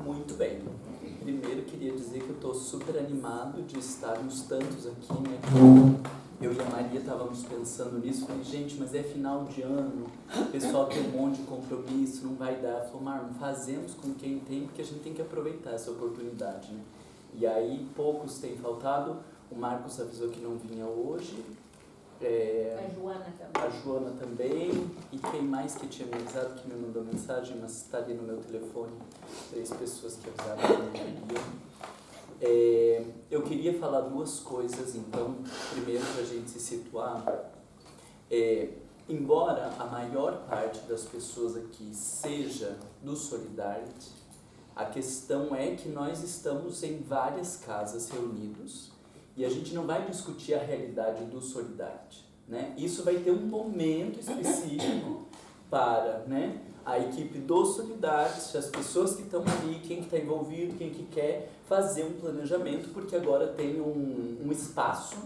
Muito bem. Primeiro, queria dizer que eu estou super animado de estarmos tantos aqui, né? Eu e a Maria estávamos pensando nisso. Falei, gente, mas é final de ano, o pessoal tem um monte de compromisso, não vai dar. Falou, Marlon, fazemos com quem tem, porque a gente tem que aproveitar essa oportunidade, né? E aí, poucos têm faltado. O Marcos avisou que não vinha hoje. A Joana também. E quem mais que tinha me avisado, que me mandou mensagem, mas está ali no meu telefone, 3 pessoas que avisaram que não queriam. Eu queria falar 2 coisas, então, primeiro para a gente se situar. Embora a maior parte das pessoas aqui seja do Solidarity, a questão é que nós estamos em várias casas reunidos e a gente não vai discutir a realidade do Solidarity, né? Isso vai ter um momento específico para, né, a equipe do Solidarity, as pessoas que estão ali, quem que está envolvido, quem que quer fazer um planejamento, porque agora tem um espaço,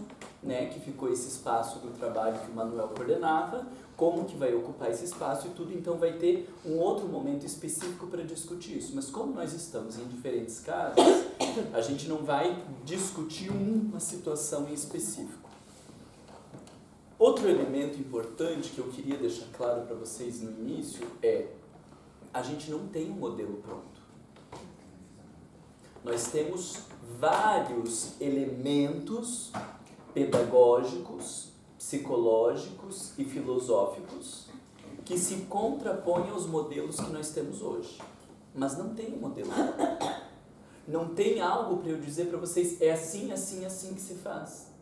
né, que ficou esse espaço do trabalho que o Manuel coordenava, como que vai ocupar esse espaço e tudo, então vai ter um outro momento específico para discutir isso. Mas como nós estamos em diferentes casas, a gente não vai discutir uma situação em específico. Outro elemento importante que eu queria deixar claro para vocês no início é: a gente não tem um modelo pronto. Nós temos vários elementos pedagógicos, psicológicos e filosóficos que se contrapõem aos modelos que nós temos hoje. Mas não tem um modelo pronto. Não tem algo para eu dizer para vocês, é assim, assim, assim que se faz.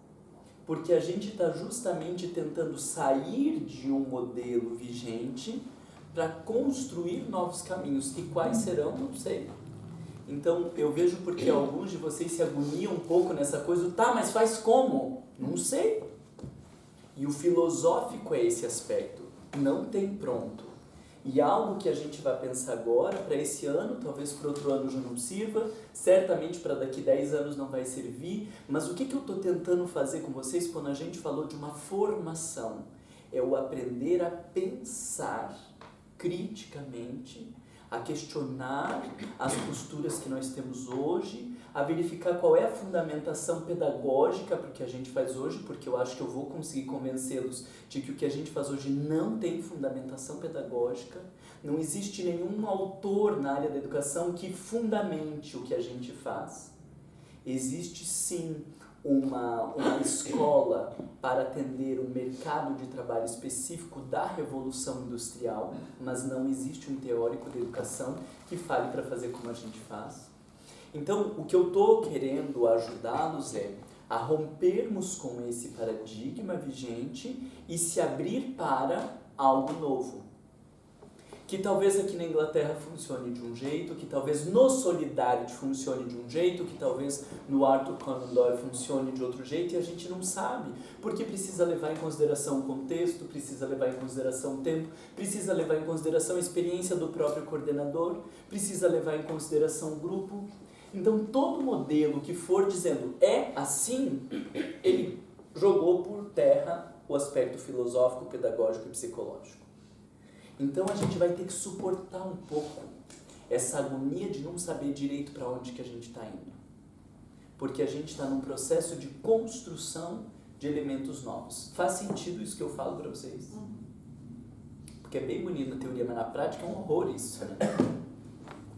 Porque a gente está justamente tentando sair de um modelo vigente para construir novos caminhos. E quais serão? Não sei. Então, eu vejo porque alguns de vocês se agoniam um pouco nessa coisa, tá, mas faz como? Não sei. E o filosófico é esse aspecto. Não tem pronto. E algo que a gente vai pensar agora, para esse ano, talvez para outro ano já não sirva, certamente para daqui 10 anos não vai servir, mas o que eu estou tentando fazer com vocês quando a gente falou de uma formação? É o aprender a pensar criticamente, a questionar as posturas que nós temos hoje, a verificar qual é a fundamentação pedagógica para o que a gente faz hoje, porque eu acho que eu vou conseguir convencê-los de que o que a gente faz hoje não tem fundamentação pedagógica. Não existe nenhum autor na área da educação que fundamente o que a gente faz. Existe sim uma escola para atender um mercado de trabalho específico da Revolução Industrial, mas não existe um teórico da educação que fale para fazer como a gente faz. Então, o que eu estou querendo ajudá-los é a rompermos com esse paradigma vigente e se abrir para algo novo. Que talvez aqui na Inglaterra funcione de um jeito, que talvez no Solidarity funcione de um jeito, que talvez no Arthur Conan Doyle funcione de outro jeito, e a gente não sabe, porque precisa levar em consideração o contexto, precisa levar em consideração o tempo, precisa levar em consideração a experiência do próprio coordenador, precisa levar em consideração o grupo. Então, todo modelo que for dizendo é assim, ele jogou por terra o aspecto filosófico, pedagógico e psicológico. Então a gente vai ter que suportar um pouco essa agonia de não saber direito para onde que a gente está indo. Porque a gente está num processo de construção de elementos novos. Faz sentido isso que eu falo para vocês? Porque é bem bonito na teoria, mas na prática é um horror isso, né?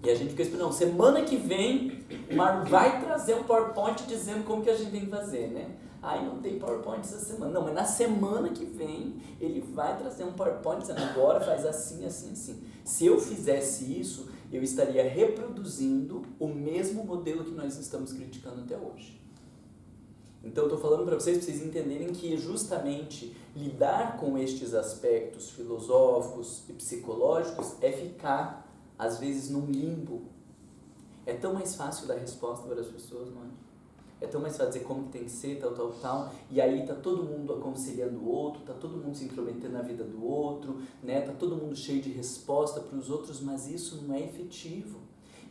E a gente fica esperando, não, semana que vem o Marlon vai trazer um PowerPoint dizendo como que a gente tem que fazer, né? Ai, não tem PowerPoint essa semana. Não, mas na semana que vem ele vai trazer um PowerPoint dizendo agora faz assim, assim, assim. Se eu fizesse isso, eu estaria reproduzindo o mesmo modelo que nós estamos criticando até hoje. Então eu estou falando para vocês entenderem que justamente lidar com estes aspectos filosóficos e psicológicos é ficar, às vezes, num limbo. É tão mais fácil dar resposta para as pessoas, não é? É tão mais fácil dizer como que tem que ser, tal, tal, tal, e aí tá todo mundo aconselhando o outro, tá todo mundo se intrometendo na vida do outro, né? Tá todo mundo cheio de resposta para os outros, mas isso não é efetivo.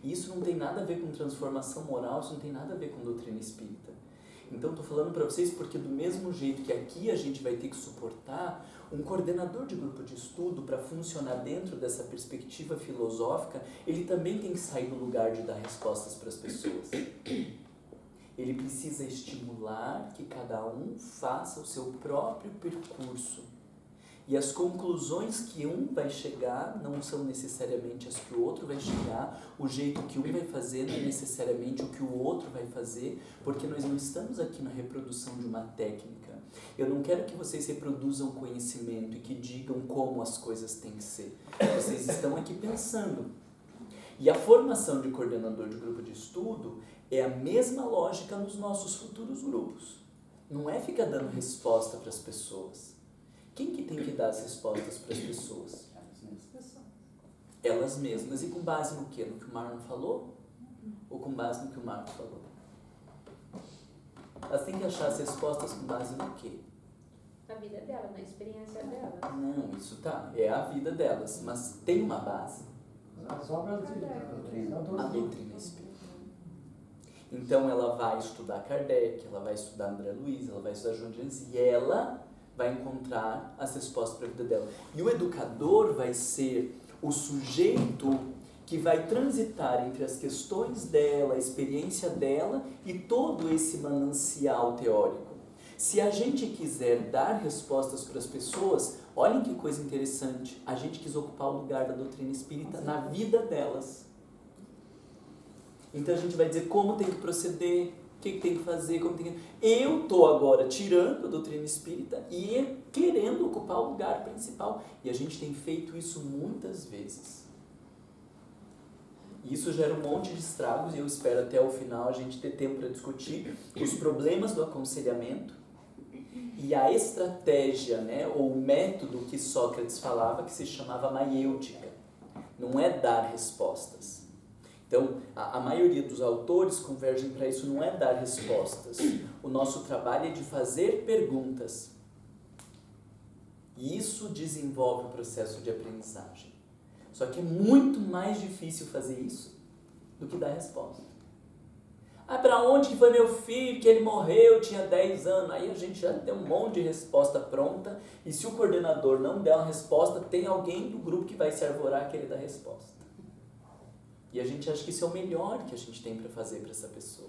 E isso não tem nada a ver com transformação moral, isso não tem nada a ver com doutrina espírita. Então estou falando para vocês porque do mesmo jeito que aqui a gente vai ter que suportar um coordenador de grupo de estudo para funcionar dentro dessa perspectiva filosófica, ele também tem que sair do lugar de dar respostas para as pessoas. Ele precisa estimular que cada um faça o seu próprio percurso. E as conclusões que um vai chegar não são necessariamente as que o outro vai chegar, o jeito que um vai fazer não é necessariamente o que o outro vai fazer, porque nós não estamos aqui na reprodução de uma técnica. Eu não quero que vocês reproduzam conhecimento e que digam como as coisas têm que ser. Vocês estão aqui pensando. E a formação de coordenador de grupo de estudo é a mesma lógica nos nossos futuros grupos. Não é ficar dando resposta para as pessoas. Quem que tem que dar as respostas para as pessoas? Elas mesmas. E com base no quê? No que o Marlon falou? Ou com base no que o Marco falou? Elas têm que achar as respostas com base no quê? Na vida dela, na experiência dela. Não, isso tá. É a vida delas. Mas tem uma base. Só para a doutrina. A doutrina espírita. Então ela vai estudar Kardec, ela vai estudar André Luiz, ela vai estudar João de Anjos, e ela vai encontrar as respostas para a vida dela. E o educador vai ser o sujeito que vai transitar entre as questões dela, a experiência dela e todo esse manancial teórico. Se a gente quiser dar respostas para as pessoas, olhem que coisa interessante, a gente quis ocupar o lugar da doutrina espírita na vida delas. Então a gente vai dizer como tem que proceder, o que tem que fazer, como tem que... Eu estou agora tirando a doutrina espírita e querendo ocupar o lugar principal. E a gente tem feito isso muitas vezes. Isso gera um monte de estragos e eu espero até o final a gente ter tempo para discutir os problemas do aconselhamento e a estratégia, né, ou o método que Sócrates falava, que se chamava maiêutica. Não é dar respostas. Então, a maioria dos autores convergem para isso, não é dar respostas. O nosso trabalho é de fazer perguntas. E isso desenvolve o processo de aprendizagem. Só que é muito mais difícil fazer isso do que dar resposta. Ah, para onde que foi meu filho, que ele morreu, tinha 10 anos? Aí a gente já tem um monte de resposta pronta, e se o coordenador não der uma resposta, tem alguém do grupo que vai se arvorar que ele dá resposta. E a gente acha que isso é o melhor que a gente tem para fazer para essa pessoa.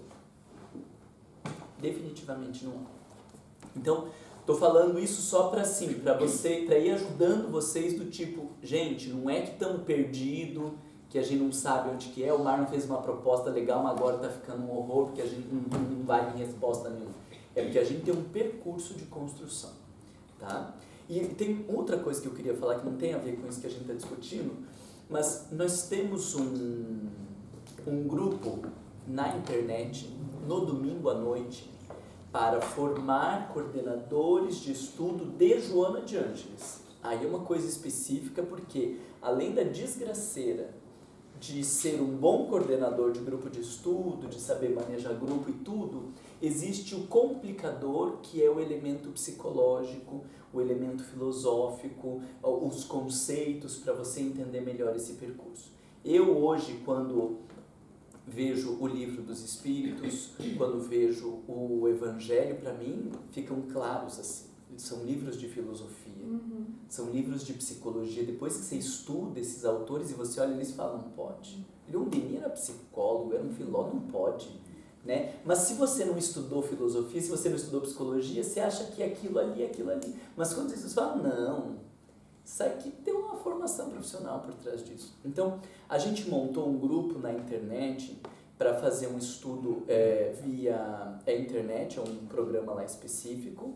Definitivamente não é. Então, estou falando isso só para assim, para ir ajudando vocês do tipo, gente, não é que estamos perdidos, que a gente não sabe onde que é, o Marlon fez uma proposta legal, mas agora está ficando um horror, porque a gente não vai em resposta nenhuma. É porque a gente tem um percurso de construção, tá? E tem outra coisa que eu queria falar que não tem a ver com isso que a gente está discutindo, mas nós temos um grupo na internet, no domingo à noite, para formar coordenadores de estudo de Joana de Ângeles. Aí é uma coisa específica porque, além da desgraceira de ser um bom coordenador de grupo de estudo, de saber manejar grupo e tudo, existe o complicador, que é o elemento psicológico, o elemento filosófico, os conceitos para você entender melhor esse percurso. Eu hoje, quando vejo o Livro dos Espíritos, quando vejo o Evangelho, para mim, ficam claros assim. São livros de filosofia, são livros de psicologia. Depois que você estuda esses autores e você olha eles e fala, não pode. Leon Denis era psicólogo, era um filósofo, não pode. Né? Mas se você não estudou filosofia, se você não estudou psicologia, você acha que aquilo ali é aquilo ali. Mas quando você fala, não, isso aqui tem uma formação profissional por trás disso. Então, a gente montou um grupo na internet para fazer um estudo via internet, é um programa lá específico,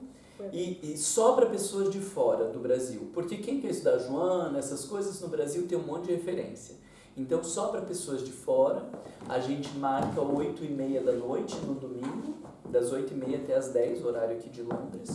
e só para pessoas de fora do Brasil. Porque quem quer estudar Joana, essas coisas no Brasil tem um monte de referência. Então, só para pessoas de fora, a gente marca 8h30 da noite no domingo, das 8h30 até as 10, horário aqui de Londres.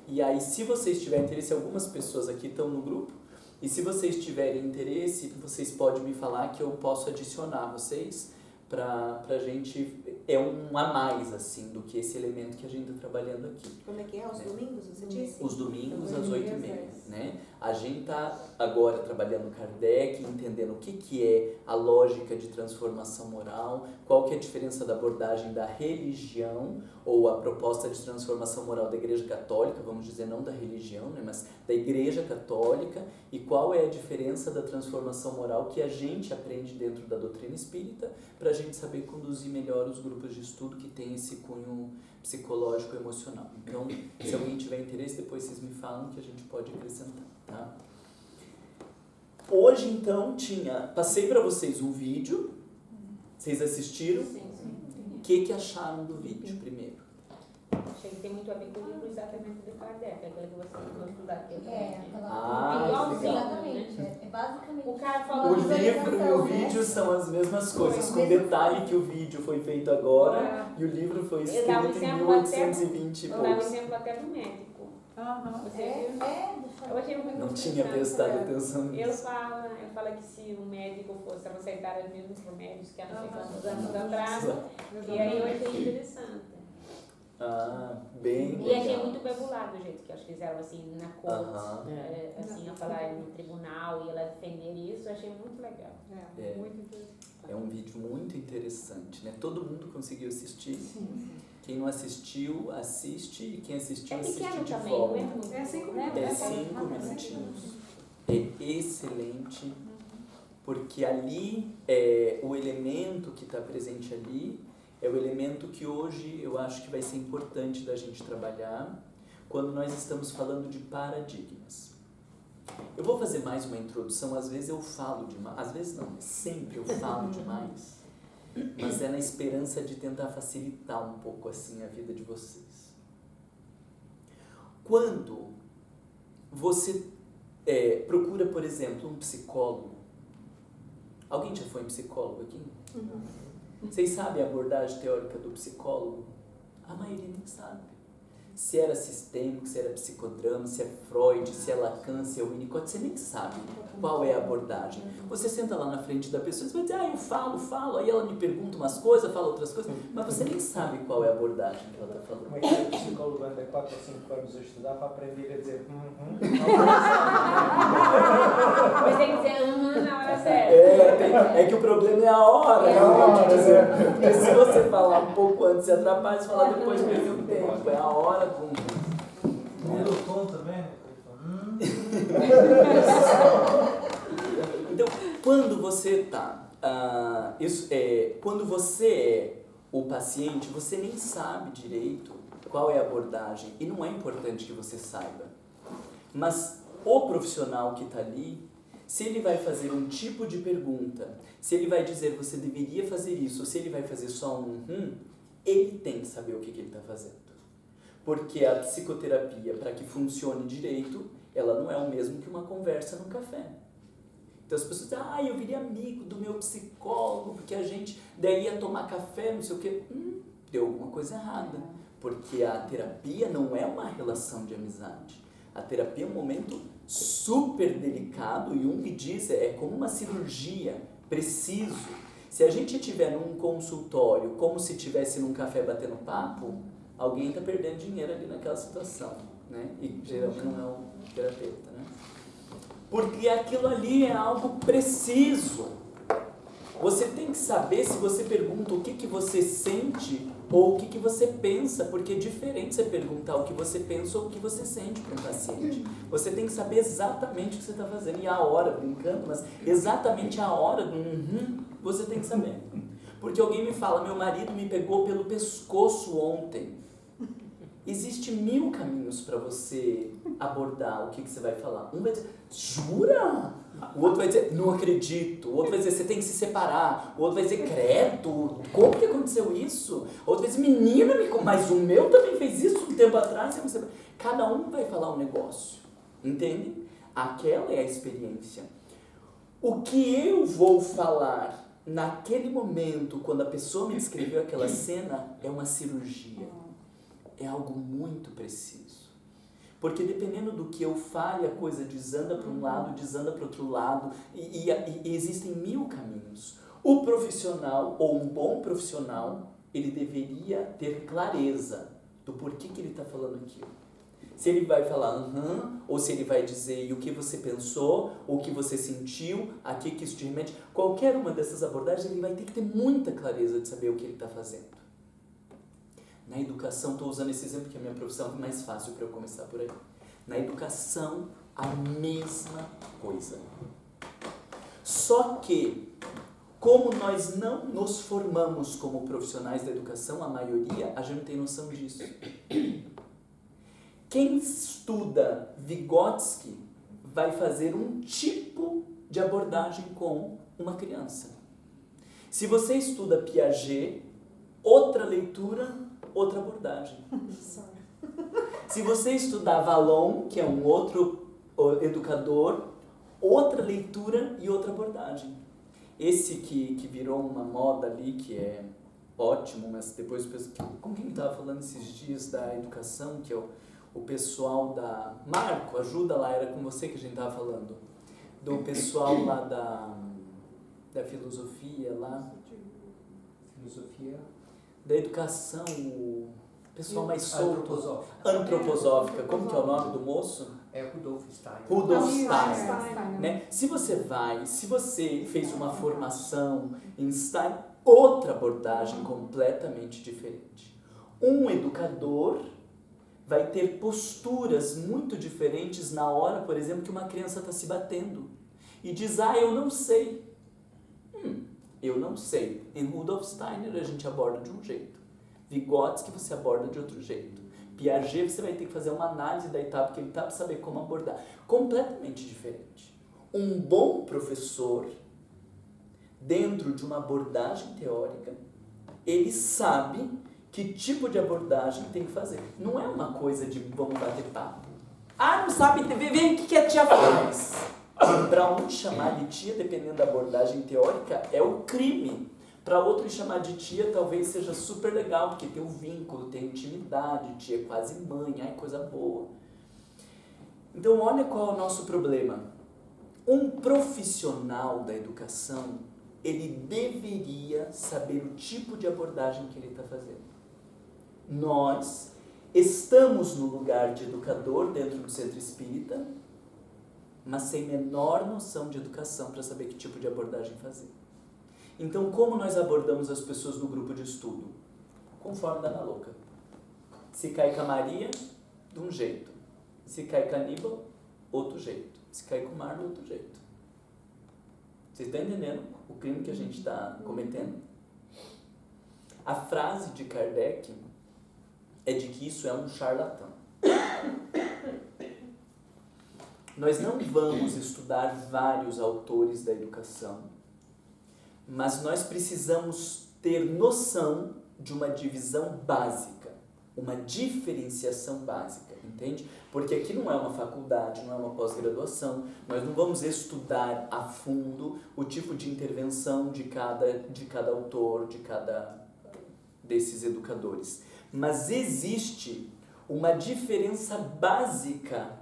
E aí, se vocês tiverem interesse, algumas pessoas aqui estão no grupo, e se vocês tiverem interesse, vocês podem me falar que eu posso adicionar vocês pra gente, é um a mais, assim, do que esse elemento que a gente está trabalhando aqui. Como é que é? Os domingos, você disse? Os domingos às Domingos 8h30, às né? A gente está agora trabalhando Kardec, entendendo o que é a lógica de transformação moral, qual que é a diferença da abordagem da religião, ou a proposta de transformação moral da Igreja Católica, vamos dizer, não da religião, né? Mas da Igreja Católica, e qual é a diferença da transformação moral que a gente aprende dentro da doutrina espírita, para a gente saber conduzir melhor os grupos de estudo que tem esse cunho psicológico e emocional. Então, se alguém tiver interesse, depois vocês me falam que a gente pode acrescentar, tá? Hoje, então, passei para vocês um vídeo, vocês assistiram? Sim, sim. O que acharam do vídeo, primeiro? Achei que tem muito a ver com o livro exatamente do Kardec, aquele que você tentou estudar aqui. Igualzinho, exatamente. É basicamente. O cara O falou de livro e o vídeo são as mesmas coisas, com detalhe que o vídeo foi feito agora e o livro foi Eu dava escrito em exemplo 1820 e Eu dava poucos. exemplo até do médico. Você viu? Eu achei muito Não tinha interessante, prestado né? atenção Ele nisso. fala que se o médico fosse aceitar os mesmos remédios que há não sei quantos anos atrás, e aí eu achei interessante. Bem E achei legal. muito bebulado o jeito que elas fizeram assim na corte, assim, a falar no tribunal e ela defender isso, eu achei muito legal. É. Muito interessante. É um vídeo muito interessante, né? Todo mundo conseguiu assistir. Sim. Quem não assistiu, assiste. E quem assistiu, É assiste pequeno de também, volta. não é muito. É 5 né? minutos. É 5 minutinhos. É excelente, porque ali, o elemento que está presente ali, é o elemento que hoje eu acho que vai ser importante da gente trabalhar quando nós estamos falando de paradigmas. Eu vou fazer mais uma introdução, às vezes eu falo demais, às vezes não, sempre eu falo demais, mas é na esperança de tentar facilitar um pouco assim a vida de vocês. Quando você procura, por exemplo, um psicólogo, alguém já foi um psicólogo aqui? Vocês sabem a abordagem teórica do psicólogo? A maioria nem sabe. Se era sistêmico, se era psicodrama, se é Freud, se é Lacan, se é Winnicott, você nem sabe qual é a abordagem. Você senta lá na frente da pessoa e você vai dizer, eu falo, aí ela me pergunta umas coisas, fala outras coisas, mas você nem sabe qual é a abordagem que ela está falando. Como é que o psicólogo anda 4 ou 5 anos a estudar para aprender a dizer Mas tem que dizer na hora certa. É que o problema é a hora, É a eu vou te hora, dizer. Porque se você falar um pouco antes, você atrapalha, se falar depois, perde o tempo. É a hora do... Muda o tom também, né? Então, quando você quando você é o paciente, você nem sabe direito qual é a abordagem, e não é importante que você saiba. Mas o profissional que está ali, se ele vai fazer um tipo de pergunta, se ele vai dizer você deveria fazer isso, ou se ele vai fazer só ele tem que saber o que ele está fazendo. Porque a psicoterapia, para que funcione direito, ela não é o mesmo que uma conversa no café. Então as pessoas dizem, eu virei amigo do meu psicólogo, porque a gente daí ia tomar café, não sei o quê. Deu alguma coisa errada. Porque a terapia não é uma relação de amizade. A terapia é um momento super delicado, e Jung diz, é como uma cirurgia, preciso. Se a gente estiver num consultório, como se estivesse num café batendo papo, alguém está perdendo dinheiro ali naquela situação, né? E geralmente não é o terapeuta, né? Porque aquilo ali é algo preciso. Você tem que saber, se você pergunta o que você sente ou o que você pensa, porque é diferente você perguntar o que você pensa ou o que você sente para um paciente. Você tem que saber exatamente o que você está fazendo, e a hora, brincando, mas exatamente a hora do você tem que saber. Porque alguém me fala, meu marido me pegou pelo pescoço ontem. Existem 1000 caminhos para você abordar o que você vai falar. Um vai dizer, jura? O outro vai dizer, não acredito. O outro vai dizer, você tem que se separar. O outro vai dizer, credo, como que aconteceu isso? O outro vai dizer, menina, mas o meu também fez isso um tempo atrás. Cada um vai falar um negócio, entende? Aquela é a experiência. O que eu vou falar naquele momento, quando a pessoa me descreveu aquela cena, é uma cirurgia. É algo muito preciso. Porque dependendo do que eu fale, a coisa desanda para um lado, desanda para outro lado, e existem 1000 caminhos. O profissional, ou um bom profissional, ele deveria ter clareza do porquê que ele está falando aquilo. Se ele vai falar ou se ele vai dizer e o que você pensou, ou o que você sentiu, a que isso te remete, qualquer uma dessas abordagens, ele vai ter que ter muita clareza de saber o que ele está fazendo. Na educação, estou usando esse exemplo que é a minha profissão, é mais fácil para eu começar por aí. Na educação, a mesma coisa. Só que, como nós não nos formamos como profissionais da educação, a maioria, a gente não tem noção disso. Quem estuda Vygotsky vai fazer um tipo de abordagem com uma criança. Se você estuda Piaget, outra leitura, outra abordagem. Se você estudar Vallon, que é um outro educador, outra leitura e outra abordagem. Esse que virou uma moda ali, que é ótimo, mas depois, com quem estava falando esses dias da educação, que é o pessoal da... Marco, ajuda lá, era com você que a gente estava falando. Do pessoal lá da filosofia lá. Filosofia. Da educação, o pessoal mais solto. Antroposófica. Antroposófica. Como que é o nome do moço? É Rudolf Steiner. Rudolf Steiner. Steiner. Né? Se você fez uma formação em Steiner, outra abordagem completamente diferente. Um educador vai ter posturas muito diferentes na hora, por exemplo, que uma criança está se batendo. E diz, eu não sei. Eu não sei. Em Rudolf Steiner a gente aborda de um jeito. Vygotsky você aborda de outro jeito. Piaget você vai ter que fazer uma análise da etapa que ele está para saber como abordar. Completamente diferente. Um bom professor, dentro de uma abordagem teórica, ele sabe que tipo de abordagem tem que fazer. Não é uma coisa de vamos bater papo. Não sabe, vem o que a tia faz. Para um chamar de tia, dependendo da abordagem teórica, é o crime. Para outro chamar de tia talvez seja super legal, porque tem um vínculo, tem intimidade, tia é quase mãe, coisa boa. Então olha qual é o nosso problema. Um profissional da educação, ele deveria saber o tipo de abordagem que ele está fazendo. Nós estamos no lugar de educador dentro do centro espírita, mas sem menor noção de educação para saber que tipo de abordagem fazer. Então, como nós abordamos as pessoas no grupo de estudo? Conforme da Ana Louca. Se cai com a Maria, de um jeito. Se cai com a Aníbal, outro jeito. Se cai com o Marlon, outro jeito. Vocês estão entendendo o crime que a gente está cometendo? A frase de Kardec é de que isso é um charlatão. Nós não vamos estudar vários autores da educação, mas nós precisamos ter noção de uma divisão básica, uma diferenciação básica, entende? Porque aqui não é uma faculdade, não é uma pós-graduação, nós não vamos estudar a fundo o tipo de intervenção de cada autor, de cada desses educadores. Mas existe uma diferença básica,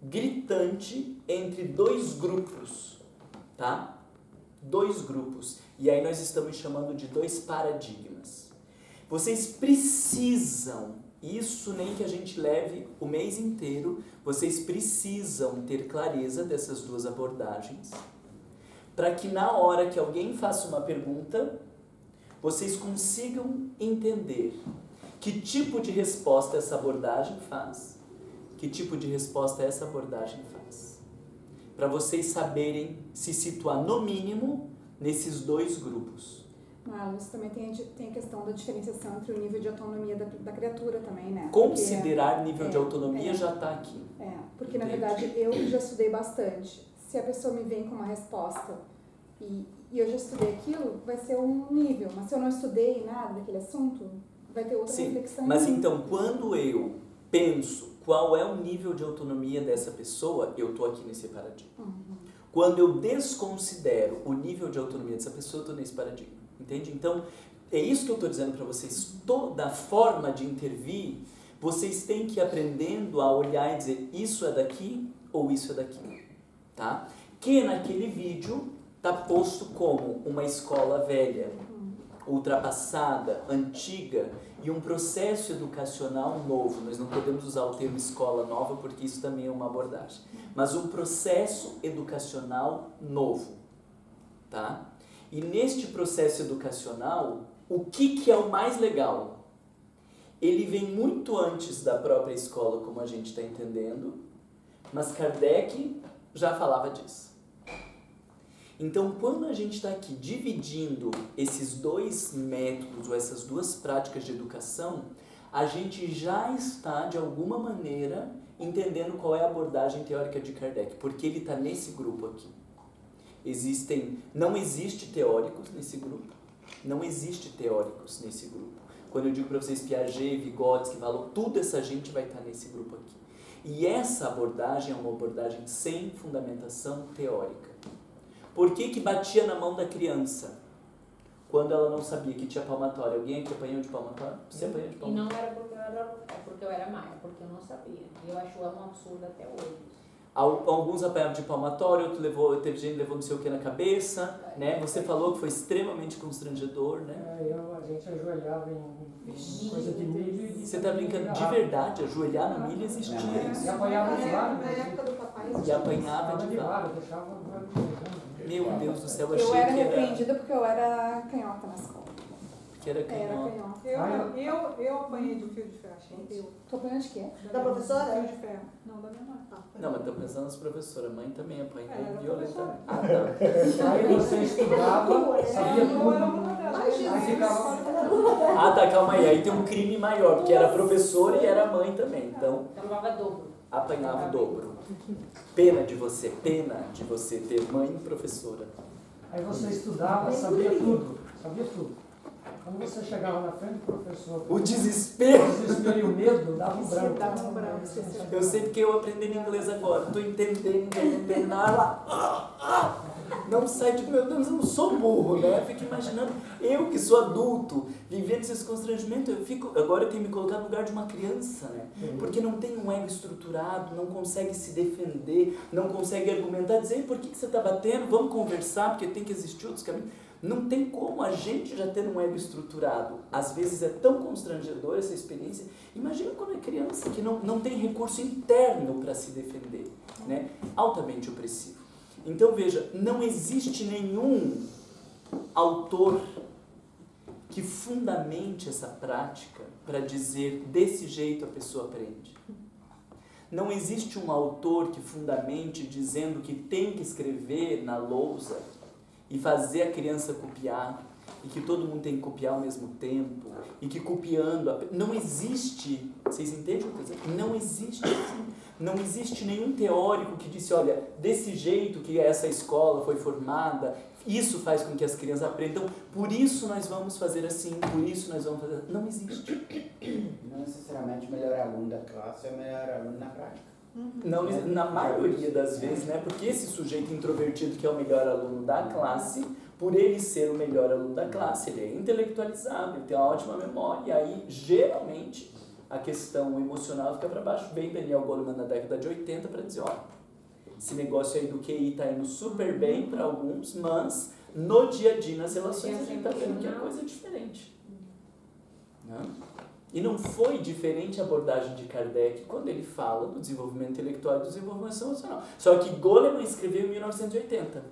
gritante, entre dois grupos, tá? Dois grupos. E aí nós estamos chamando de dois paradigmas. Vocês precisam, isso nem que a gente leve o mês inteiro, vocês precisam ter clareza dessas duas abordagens, para que na hora que alguém faça uma pergunta, vocês consigam entender que tipo de resposta essa abordagem faz, que tipo de resposta essa abordagem faz. Para vocês saberem se situar, no mínimo, nesses dois grupos. Marlos, também tem a questão da diferenciação entre o nível de autonomia da criatura também, né? Considerar nível de autonomia já está aqui. Porque na verdade eu já estudei bastante. Se a pessoa me vem com uma resposta e eu já estudei aquilo, vai ser um nível. Mas se eu não estudei nada daquele assunto, vai ter outra reflexão. Mas então, quando eu penso qual é o nível de autonomia dessa pessoa, eu estou aqui nesse paradigma. Quando eu desconsidero o nível de autonomia dessa pessoa, eu estou nesse paradigma. Entende? Então, é isso que eu estou dizendo para vocês. Toda forma de intervir, vocês têm que ir aprendendo a olhar e dizer isso é daqui ou isso é daqui. Tá? Que naquele vídeo está posto como uma escola velha, ultrapassada, antiga e um processo educacional novo. Nós não podemos usar o termo escola nova porque isso também é uma abordagem. Mas um processo educacional novo, tá? E neste processo educacional, o que é o mais legal? Ele vem muito antes da própria escola, como a gente está entendendo, mas Kardec já falava disso. Então, quando a gente está aqui dividindo esses dois métodos, ou essas duas práticas de educação, a gente já está, de alguma maneira, entendendo qual é a abordagem teórica de Kardec, porque ele está nesse grupo aqui. Não existe teóricos nesse grupo, não existe teóricos nesse grupo. Quando eu digo para vocês Piaget, Vygotsky, Vallon, toda essa gente vai estar nesse grupo aqui. E essa abordagem é uma abordagem sem fundamentação teórica. Por que batia na mão da criança quando ela não sabia que tinha palmatória? Alguém aqui apanhou de palmatória? Você apanhou de E palmatória? não era porque eu era maia, porque eu não sabia. E eu acho um absurdo até hoje. Alguns apanhavam de palmatória, teve gente que levou não sei o que na cabeça, né? Você falou que foi extremamente constrangedor, né? A gente ajoelhava em coisa de milho e... Você tá brincando de verdade? Ajoelhar na milha existia isso. E apanhava de vara. Na época do papai, E apanhava de vara. Deixava... Meu Deus do céu, eu Eu achei era que era... repreendida porque eu era canhota na escola. Que era Era canhota. canhota. Eu apanhei do fio de ferro, gente. Tô apanhando de quê? Da professora? Fio de ferro. Não, da minha mãe. Não, mas tô pensando nas professoras. A mãe também apanhou Era violentamente. professora. Ah, tá. Aí você estudava, sabia Eu era tudo. uma delas. Aí ficava... Ah, tá, calma aí. Aí tem um crime maior, porque era professora e era mãe também. Então, Então levava dobro. apanhava o dobro. Pena de você ter mãe e professora. Aí você estudava, sabia tudo. Sabia tudo. Quando você chegava na frente do professor... O desespero! O desespero e o medo dava um branco. Dava um branco, esqueci. Eu sei porque eu aprendendo inglês agora. Tô entendendo nada. Não sai de... Meu Deus, eu não sou burro, né? Eu fico imaginando, eu que sou adulto, vivendo esses constrangimentos, agora eu tenho que me colocar no lugar de uma criança, né? Porque não tem um ego estruturado, não consegue se defender, não consegue argumentar, dizer, por que você tá batendo? Vamos conversar, porque tem que existir outros caminhos. Não tem como a gente já ter um ego estruturado. Às vezes é tão constrangedor essa experiência. Imagina quando é criança que não tem recurso interno para se defender, né? Altamente opressivo. Então veja, não existe nenhum autor que fundamente essa prática para dizer desse jeito a pessoa aprende. Não existe um autor que fundamente dizendo que tem que escrever na lousa e fazer a criança copiar, e que todo mundo tem que copiar ao mesmo tempo, e que copiando... Não existe, vocês entendem o que eu estou dizendo? Não existe assim. Não existe nenhum teórico que disse, olha, desse jeito que essa escola foi formada, isso faz com que as crianças aprendam, por isso nós vamos fazer assim, por isso nós vamos fazer... Não existe. Não necessariamente o melhor aluno da classe é o melhor aluno na prática. Não, na maioria das vezes, né? Porque esse sujeito introvertido que é o melhor aluno da classe, por ele ser o melhor aluno da classe, ele é intelectualizado, ele tem uma ótima memória, e aí, geralmente, a questão emocional fica para baixo. Vem Daniel Goleman na década de 80 para dizer, olha, esse negócio aí do QI está indo super bem para alguns, mas no dia a dia, nas relações, a gente está vendo que a coisa é diferente. Né? E não foi diferente a abordagem de Kardec quando ele fala do desenvolvimento intelectual e do desenvolvimento emocional. Só que Goleman escreveu em 1980.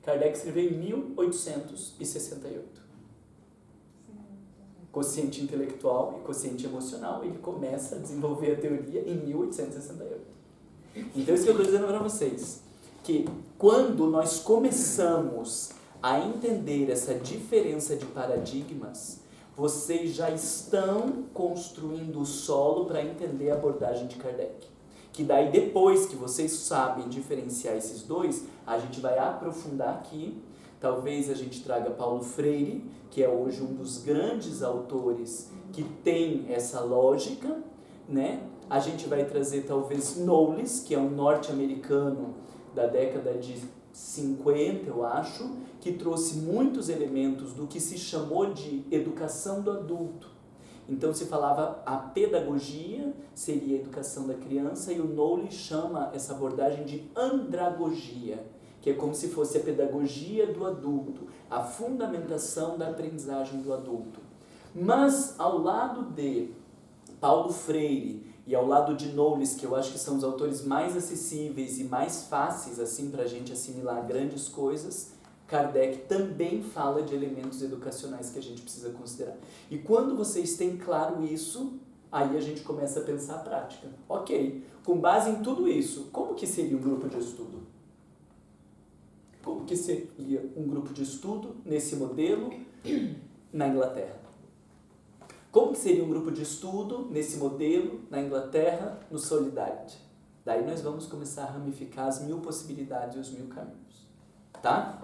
Kardec escreveu em 1868. Quociente intelectual e quociente emocional, ele começa a desenvolver a teoria em 1868. Então, isso que eu estou dizendo para vocês, que quando nós começamos a entender essa diferença de paradigmas, vocês já estão construindo o solo para entender a abordagem de Kardec. Que daí, depois que vocês sabem diferenciar esses dois, a gente vai aprofundar aqui. Talvez a gente traga Paulo Freire, que é hoje um dos grandes autores que tem essa lógica, né? A gente vai trazer talvez Knowles, que é um norte-americano da década de 50, eu acho, que trouxe muitos elementos do que se chamou de educação do adulto. Então se falava a pedagogia, seria a educação da criança, e o Knowles chama essa abordagem de andragogia, que que é como se fosse a pedagogia do adulto, a fundamentação da aprendizagem do adulto. Mas ao lado de Paulo Freire e ao lado de Knowles, que eu acho que são os autores mais acessíveis e mais fáceis assim para a gente assimilar grandes coisas, Kardec também fala de elementos educacionais que a gente precisa considerar. E quando vocês têm claro isso, aí a gente começa a pensar a prática. Ok, com base em tudo isso, como que seria um grupo de estudo? Como que seria um grupo de estudo nesse modelo na Inglaterra? Como que seria um grupo de estudo nesse modelo na Inglaterra, no Solidarity? Daí nós vamos começar a ramificar as 1000 possibilidades e os 1000 caminhos. Tá?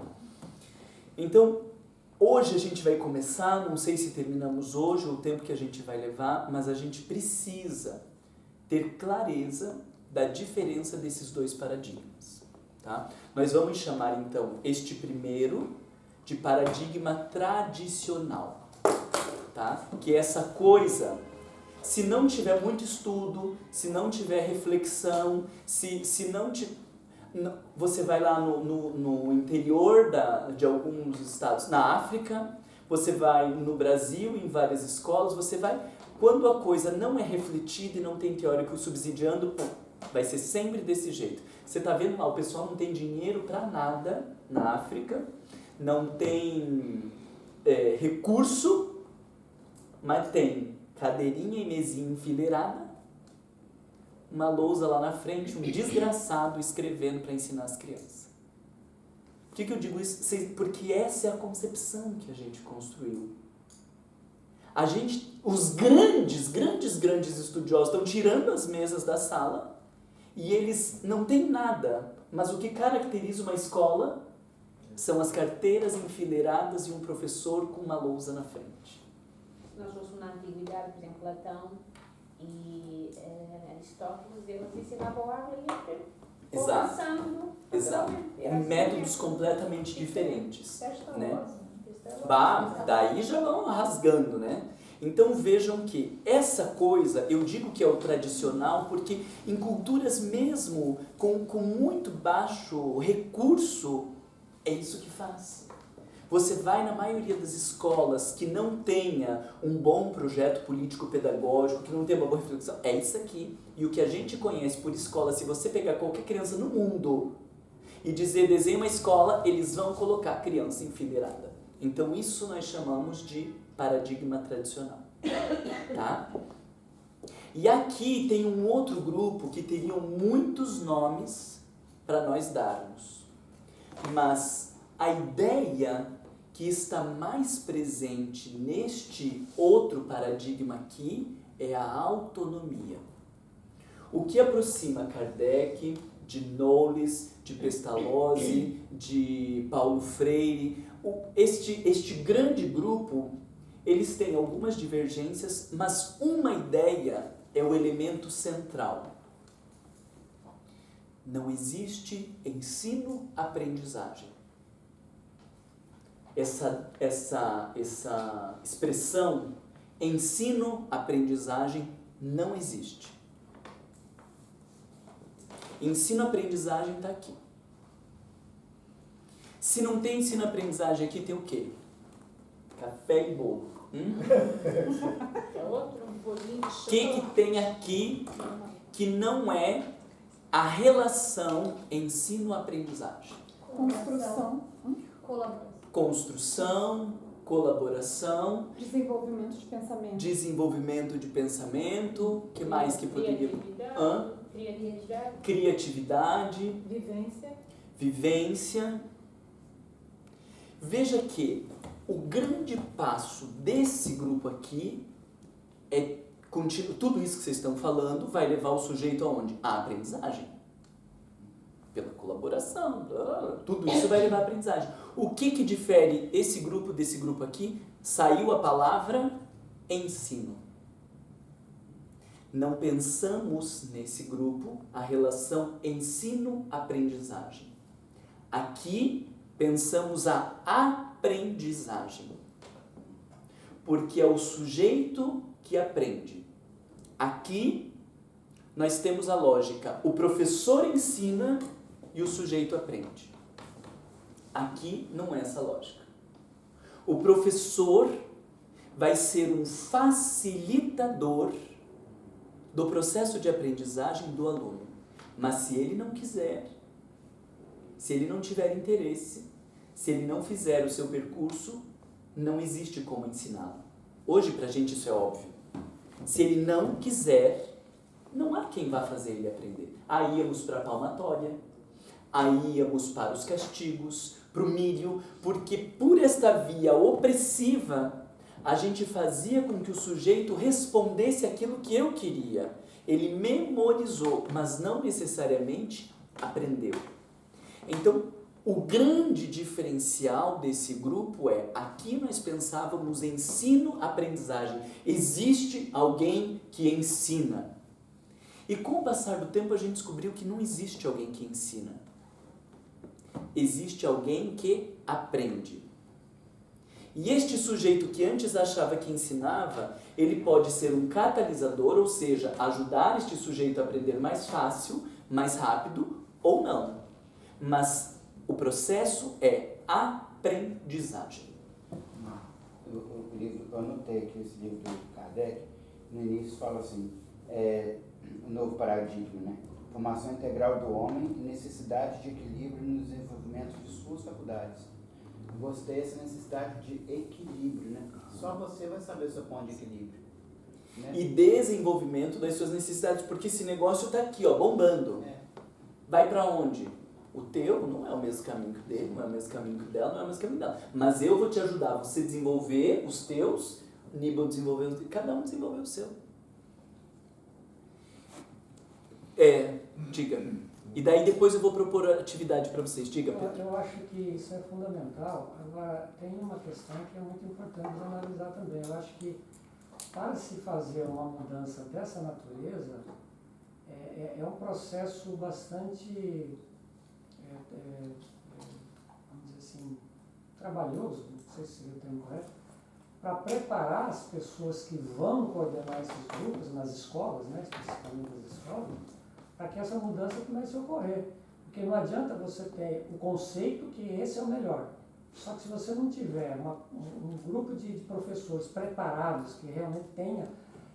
Então, hoje a gente vai começar, não sei se terminamos hoje ou o tempo que a gente vai levar, mas a gente precisa ter clareza da diferença desses dois paradigmas. Tá? Nós vamos chamar então este primeiro de paradigma tradicional. Tá? Que é essa coisa, se não tiver muito estudo, se não tiver reflexão, se não tiver... Você vai lá no interior de alguns estados, na África, você vai no Brasil, em várias escolas, você vai... Quando a coisa não é refletida e não tem teórico subsidiando, vai ser sempre desse jeito. Você está vendo lá, o pessoal não tem dinheiro para nada na África, não tem recurso, mas tem cadeirinha e mesinha enfileirada, uma lousa lá na frente, um desgraçado escrevendo para ensinar as crianças. Por que eu digo isso? Porque essa é a concepção que a gente construiu. Os grandes estudiosos estão tirando as mesas da sala e eles não têm nada, mas o que caracteriza uma escola são as carteiras enfileiradas e um professor com uma lousa na frente. Se nós fossemos na antiguidade, por exemplo, Platão e Aristóteles, eles ensinavam a ler. Exato. Métodos completamente diferentes. Né? Daí já vão rasgando, né? Então vejam que essa coisa, eu digo que é o tradicional, porque em culturas mesmo com muito baixo recurso, é isso que faz. Você vai na maioria das escolas que não tenha um bom projeto político-pedagógico, que não tenha uma boa reflexão, é isso aqui. E o que a gente conhece por escola, se você pegar qualquer criança no mundo e dizer desenha uma escola, eles vão colocar a criança enfileirada. Então isso nós chamamos de paradigma tradicional. Tá? E aqui tem um outro grupo que teriam muitos nomes para nós darmos. Mas a ideia que está mais presente neste outro paradigma aqui é a autonomia. O que aproxima Kardec de Knowles, de Pestalozzi, de Paulo Freire, este grande grupo, eles têm algumas divergências, mas uma ideia é o elemento central. Não existe ensino-aprendizagem. Essa expressão ensino-aprendizagem não existe. Ensino-aprendizagem está aqui. Se não tem ensino-aprendizagem aqui, tem o quê? Café e bolo. É outro bolinho. O que tem aqui que não é a relação ensino-aprendizagem? Construção, colaboração, desenvolvimento de pensamento, que mais que poderia... Criatividade, vivência. Veja que o grande passo desse grupo aqui é tudo isso que vocês estão falando vai levar o sujeito aonde? À aprendizagem. Pela colaboração, tudo isso vai levar à aprendizagem. O que difere esse grupo desse grupo aqui? Saiu a palavra ensino. Não pensamos nesse grupo a relação ensino-aprendizagem. Aqui pensamos a aprendizagem. Porque é o sujeito que aprende. Aqui nós temos a lógica, o professor ensina e o sujeito aprende. Aqui não é essa lógica. O professor vai ser um facilitador do processo de aprendizagem do aluno. Mas se ele não quiser, se ele não tiver interesse, se ele não fizer o seu percurso, não existe como ensiná-lo. Hoje, pra gente, isso é óbvio. Se ele não quiser, não há quem vá fazer ele aprender. Aí íamos para a palmatória, aí íamos para os castigos, para o milho, porque por esta via opressiva, a gente fazia com que o sujeito respondesse aquilo que eu queria. Ele memorizou, mas não necessariamente aprendeu. Então, o grande diferencial desse grupo é, aqui nós pensávamos ensino-aprendizagem. Existe alguém que ensina. E com o passar do tempo a gente descobriu que não existe alguém que ensina. Existe alguém que aprende. E este sujeito que antes achava que ensinava, ele pode ser um catalisador, ou seja, ajudar este sujeito a aprender mais fácil, mais rápido, ou não. Mas o processo é aprendizagem. O livro, eu anotei aqui esse livro do Kardec, no início fala assim, o novo paradigma, né? Formação integral do homem e necessidade de equilíbrio no desenvolvimento de suas faculdades. Gostei dessa necessidade de equilíbrio, né? Só você vai saber o seu ponto de equilíbrio. Né? E desenvolvimento das suas necessidades, porque esse negócio está aqui, ó, bombando. Vai para onde? O teu não é o mesmo caminho que o dele, não é o mesmo caminho que o dela, não é o mesmo caminho dela. Mas eu vou te ajudar a você desenvolver os teus, Níbal desenvolver os teus, cada um desenvolver o seu. Diga. E daí depois eu vou propor a atividade para vocês. Diga, Pedro. Eu acho que isso é fundamental. Agora, tem uma questão que é muito importante de analisar também. Eu acho que para se fazer uma mudança dessa natureza, é um processo bastante, vamos dizer assim, trabalhoso, não sei se seria o termo correto, para preparar as pessoas que vão coordenar esses grupos nas escolas, né, especificamente nas escolas, para que essa mudança comece a ocorrer. Porque não adianta você ter o conceito que esse é o melhor. Só que se você não tiver um grupo de professores preparados, que realmente tenha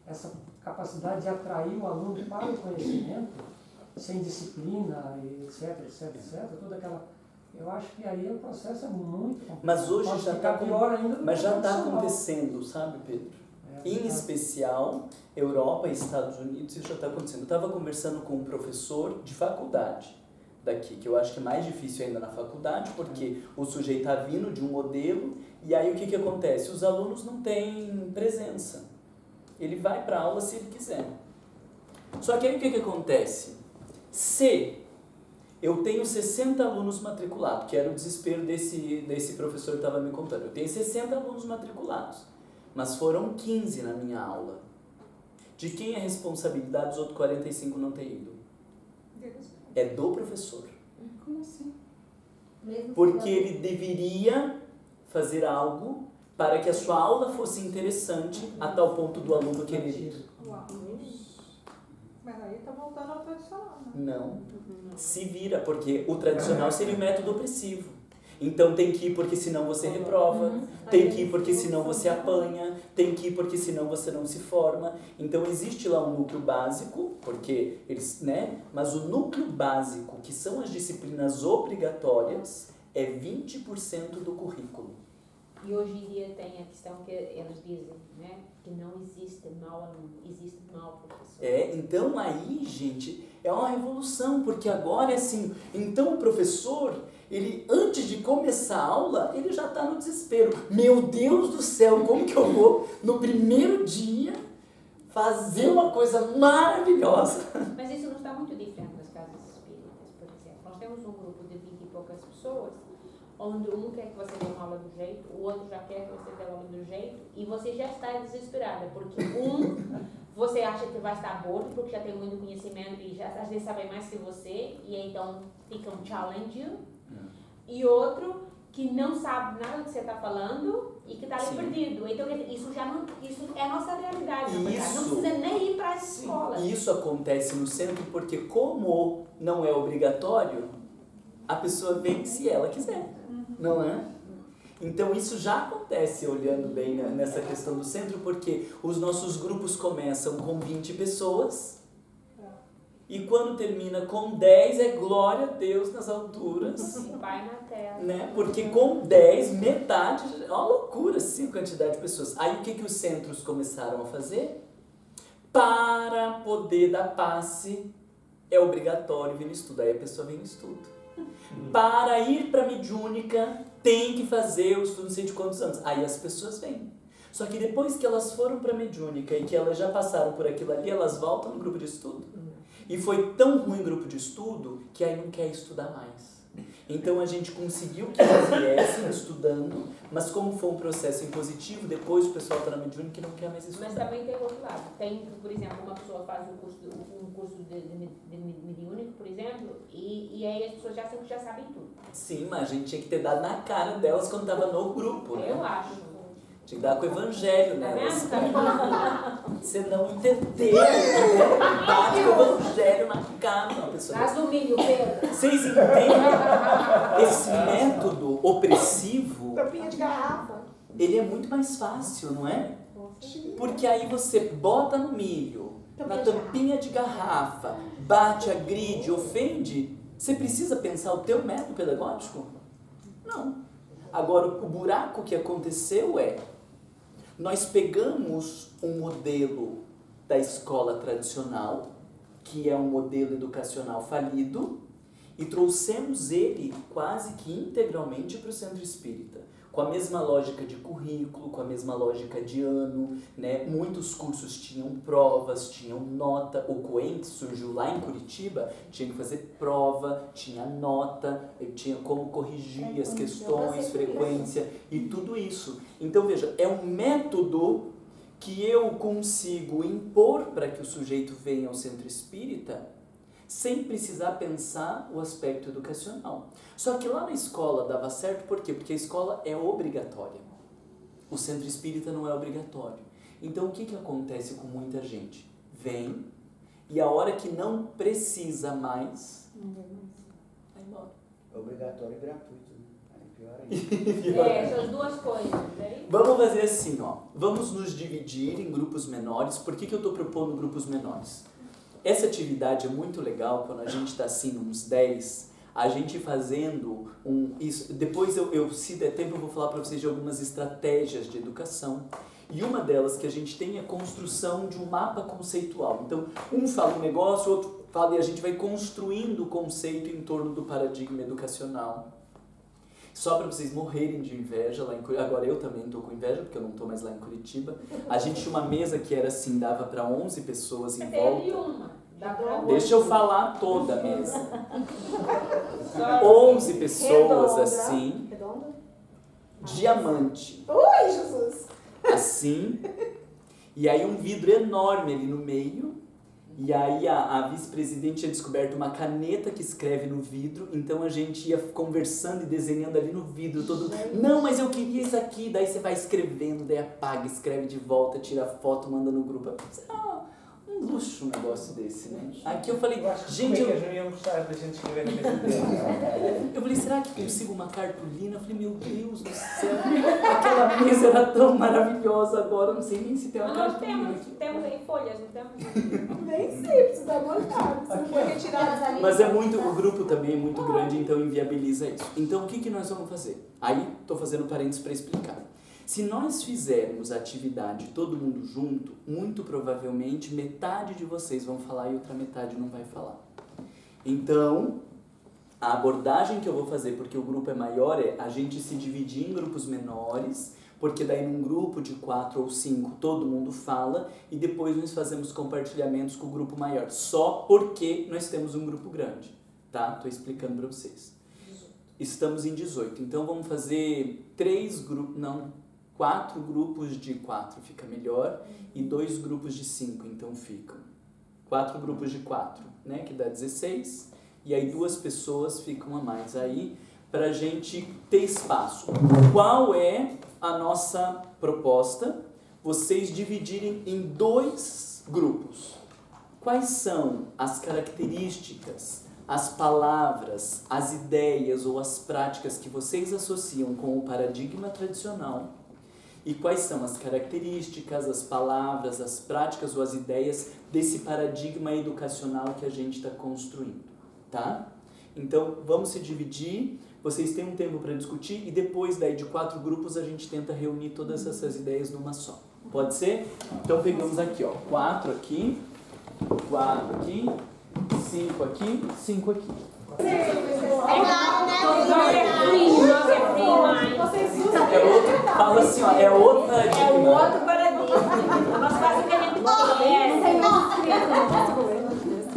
essa capacidade de atrair o aluno para o conhecimento, sem disciplina, etc, toda aquela... Eu acho que aí o processo é muito complicado. Mas hoje Pode já ficar está pior ainda do que tradicional. acontecendo, sabe, Pedro? Em especial, Europa e Estados Unidos, isso já está acontecendo. Eu estava conversando com um professor de faculdade daqui, que eu acho que é mais difícil ainda na faculdade, porque o sujeito está vindo de um modelo, e aí o que acontece? Os alunos não têm presença. Ele vai para a aula se ele quiser. Só que aí o que acontece? Se eu tenho 60 alunos matriculados, que era o desespero desse professor que estava me contando, eu tenho 60 alunos matriculados, mas foram 15 na minha aula. De quem é a responsabilidade dos outros 45 não ter ido? É do professor. Como assim? Porque ele deveria fazer algo para que a sua aula fosse interessante a tal ponto do aluno querer ir. Uau. Mas aí tá voltando ao tradicional, né? Não. Se vira, porque o tradicional seria o método opressivo. Então tem que ir porque senão você reprova, tem que ir porque senão você apanha, tem que ir porque senão você não se forma. Então existe lá um núcleo básico, porque eles, né? Mas o núcleo básico, que são as disciplinas obrigatórias, é 20% do currículo. E hoje em dia tem a questão que eles dizem, né? Que não existe mau aluno, existe mau professor. Então aí, gente, é uma revolução, porque agora é assim, então o professor, ele antes de começar a aula, ele já está no desespero. Meu Deus do céu, como que eu vou no primeiro dia fazer uma coisa maravilhosa? Mas isso não está muito diferente nas casas espíritas, por exemplo. Nós temos um grupo de 20 e poucas pessoas, onde um quer que você dê uma aula do jeito, o outro já quer que você dê uma aula do jeito, e você já está desesperada, porque você acha que vai estar gordo, porque já tem muito conhecimento e já às vezes sabe mais que você, e então fica um challenge, e outro que não sabe nada do que você está falando e que está ali perdido. Então isso é a nossa realidade, na verdade. Não precisa nem ir para as escolas. Isso acontece no centro porque como não é obrigatório, a pessoa vem se ela quiser. não é? Então isso já acontece olhando bem nessa questão do centro, porque os nossos grupos começam com 20 pessoas e quando termina com 10 é glória a Deus nas alturas, Pai na terra. né? Porque com 10, metade, é uma loucura assim a quantidade de pessoas. Aí o que os centros começaram a fazer? Para poder dar passe, é obrigatório vir no estudo. Aí a pessoa vem no estudo. Para ir para a mediúnica, tem que fazer o estudo não sei de quantos anos. Aí as pessoas vêm. Só que depois que elas foram para a mediúnica e que elas já passaram por aquilo ali, elas voltam no grupo de estudo. E foi tão ruim o grupo de estudo que aí não quer estudar mais. Então a gente conseguiu que elas viessem estudando, mas como foi um processo impositivo, depois o pessoal está na mediúnica e não quer mais estudar. Mas também tem outro lado. Tem, por exemplo, uma pessoa faz um curso de mediúnico, por exemplo, e aí as pessoas já sabem tudo. Sim, mas a gente tinha que ter dado na cara delas quando estava no grupo, né? Eu acho. Tinha que dar com o evangelho, né? Tá vendo? Você não entendeu, né? Bate com o evangelho na cara. Não, pessoal. Traz o milho, Pedro. Vocês entendem? Esse método opressivo, Tampinha de garrafa. ele é muito mais fácil, não é? Porque aí você bota no milho, na tampinha de garrafa, bate, agride, ofende. Você precisa pensar o teu método pedagógico? Não. Agora, o buraco que aconteceu é, nós pegamos um modelo da escola tradicional, que é um modelo educacional falido, e trouxemos ele quase que integralmente para o centro espírita. Com a mesma lógica de currículo, com a mesma lógica de ano, né? Muitos cursos tinham provas, tinham nota. O COEM, que surgiu lá em Curitiba, tinha que fazer prova, tinha nota, tinha como corrigir as questões, frequência e tudo isso. Então, veja, é um método que eu consigo impor para que o sujeito venha ao centro espírita sem precisar pensar o aspecto educacional. Só que lá na escola dava certo, por quê? Porque a escola é obrigatória. O centro espírita não é obrigatório. Então o que acontece com muita gente? Vem, e a hora que não precisa mais, vai embora. Obrigatório e gratuito, né? Aí pior ainda. Essas duas coisas. Né? Vamos fazer assim, ó. Vamos nos dividir em grupos menores. Por que eu estou propondo grupos menores? Essa atividade é muito legal quando a gente está assim, uns 10, a gente fazendo isso. Depois se der tempo, eu vou falar para vocês de algumas estratégias de educação. E uma delas que a gente tem é a construção de um mapa conceitual. Então, um fala um negócio, o outro fala, e a gente vai construindo o conceito em torno do paradigma educacional. Só para vocês morrerem de inveja, lá em Curitiba, agora eu também estou com inveja, porque eu não estou mais lá em Curitiba. A gente tinha uma mesa que era assim, dava para 11 pessoas em Teve volta. uma. Dá pra Deixa eu falar toda a mesa. 11 pessoas Redonda. assim, Redonda? diamante, Ui, Jesus! assim, e aí um vidro enorme ali no meio. E aí a vice-presidente tinha descoberto uma caneta que escreve no vidro, então a gente ia conversando e desenhando ali no vidro todo. Não, mas eu queria isso aqui. Daí você vai escrevendo, daí apaga, escreve de volta, tira foto, manda no grupo. Um luxo um negócio desse, né? Aqui eu falei, gente, Como é que a Júlia ia gostar da gente escrever no mesmo tempo? eu falei, será que consigo uma cartolina? Eu falei, meu Deus do céu, aquela mesa era tão maravilhosa agora, não sei nem se tem uma Nós cartolina aqui. temos aí folhas, não temos? Nem sei, precisa aguentar. Você não foi retirar. Mas é muito, o grupo também é muito grande, então inviabiliza isso. Então o que nós vamos fazer? Aí, estou fazendo parênteses para explicar. Se nós fizermos a atividade todo mundo junto, muito provavelmente metade de vocês vão falar e outra metade não vai falar. Então, a abordagem que eu vou fazer, porque o grupo é maior, é a gente se dividir em grupos menores, porque daí num grupo de 4 ou 5 todo mundo fala e depois nós fazemos compartilhamentos com o grupo maior, só porque nós temos um grupo grande, tá? Estou explicando para vocês. Estamos em 18, então vamos fazer 4 grupos de 4 fica melhor e 2 grupos de 5, então ficam 4 grupos de 4, né, que dá 16, e aí 2 pessoas ficam a mais aí pra gente ter espaço. Qual é a nossa proposta? Vocês dividirem em 2 grupos. Quais são as características as palavras, as ideias ou as práticas que vocês associam com o paradigma tradicional e quais são as características, as palavras, as práticas ou as ideias desse paradigma educacional que a gente está construindo, tá? Então, vamos se dividir, vocês têm um tempo para discutir e depois daí de 4 grupos a gente tenta reunir todas essas ideias numa só. Pode ser? Então, pegamos aqui, ó, 4 aqui, 4 aqui, 5 aqui, 5 aqui. É outro, fala assim, ó, é outro paradigma. É o outro paradigma. Nós fazemos o que a gente conhece.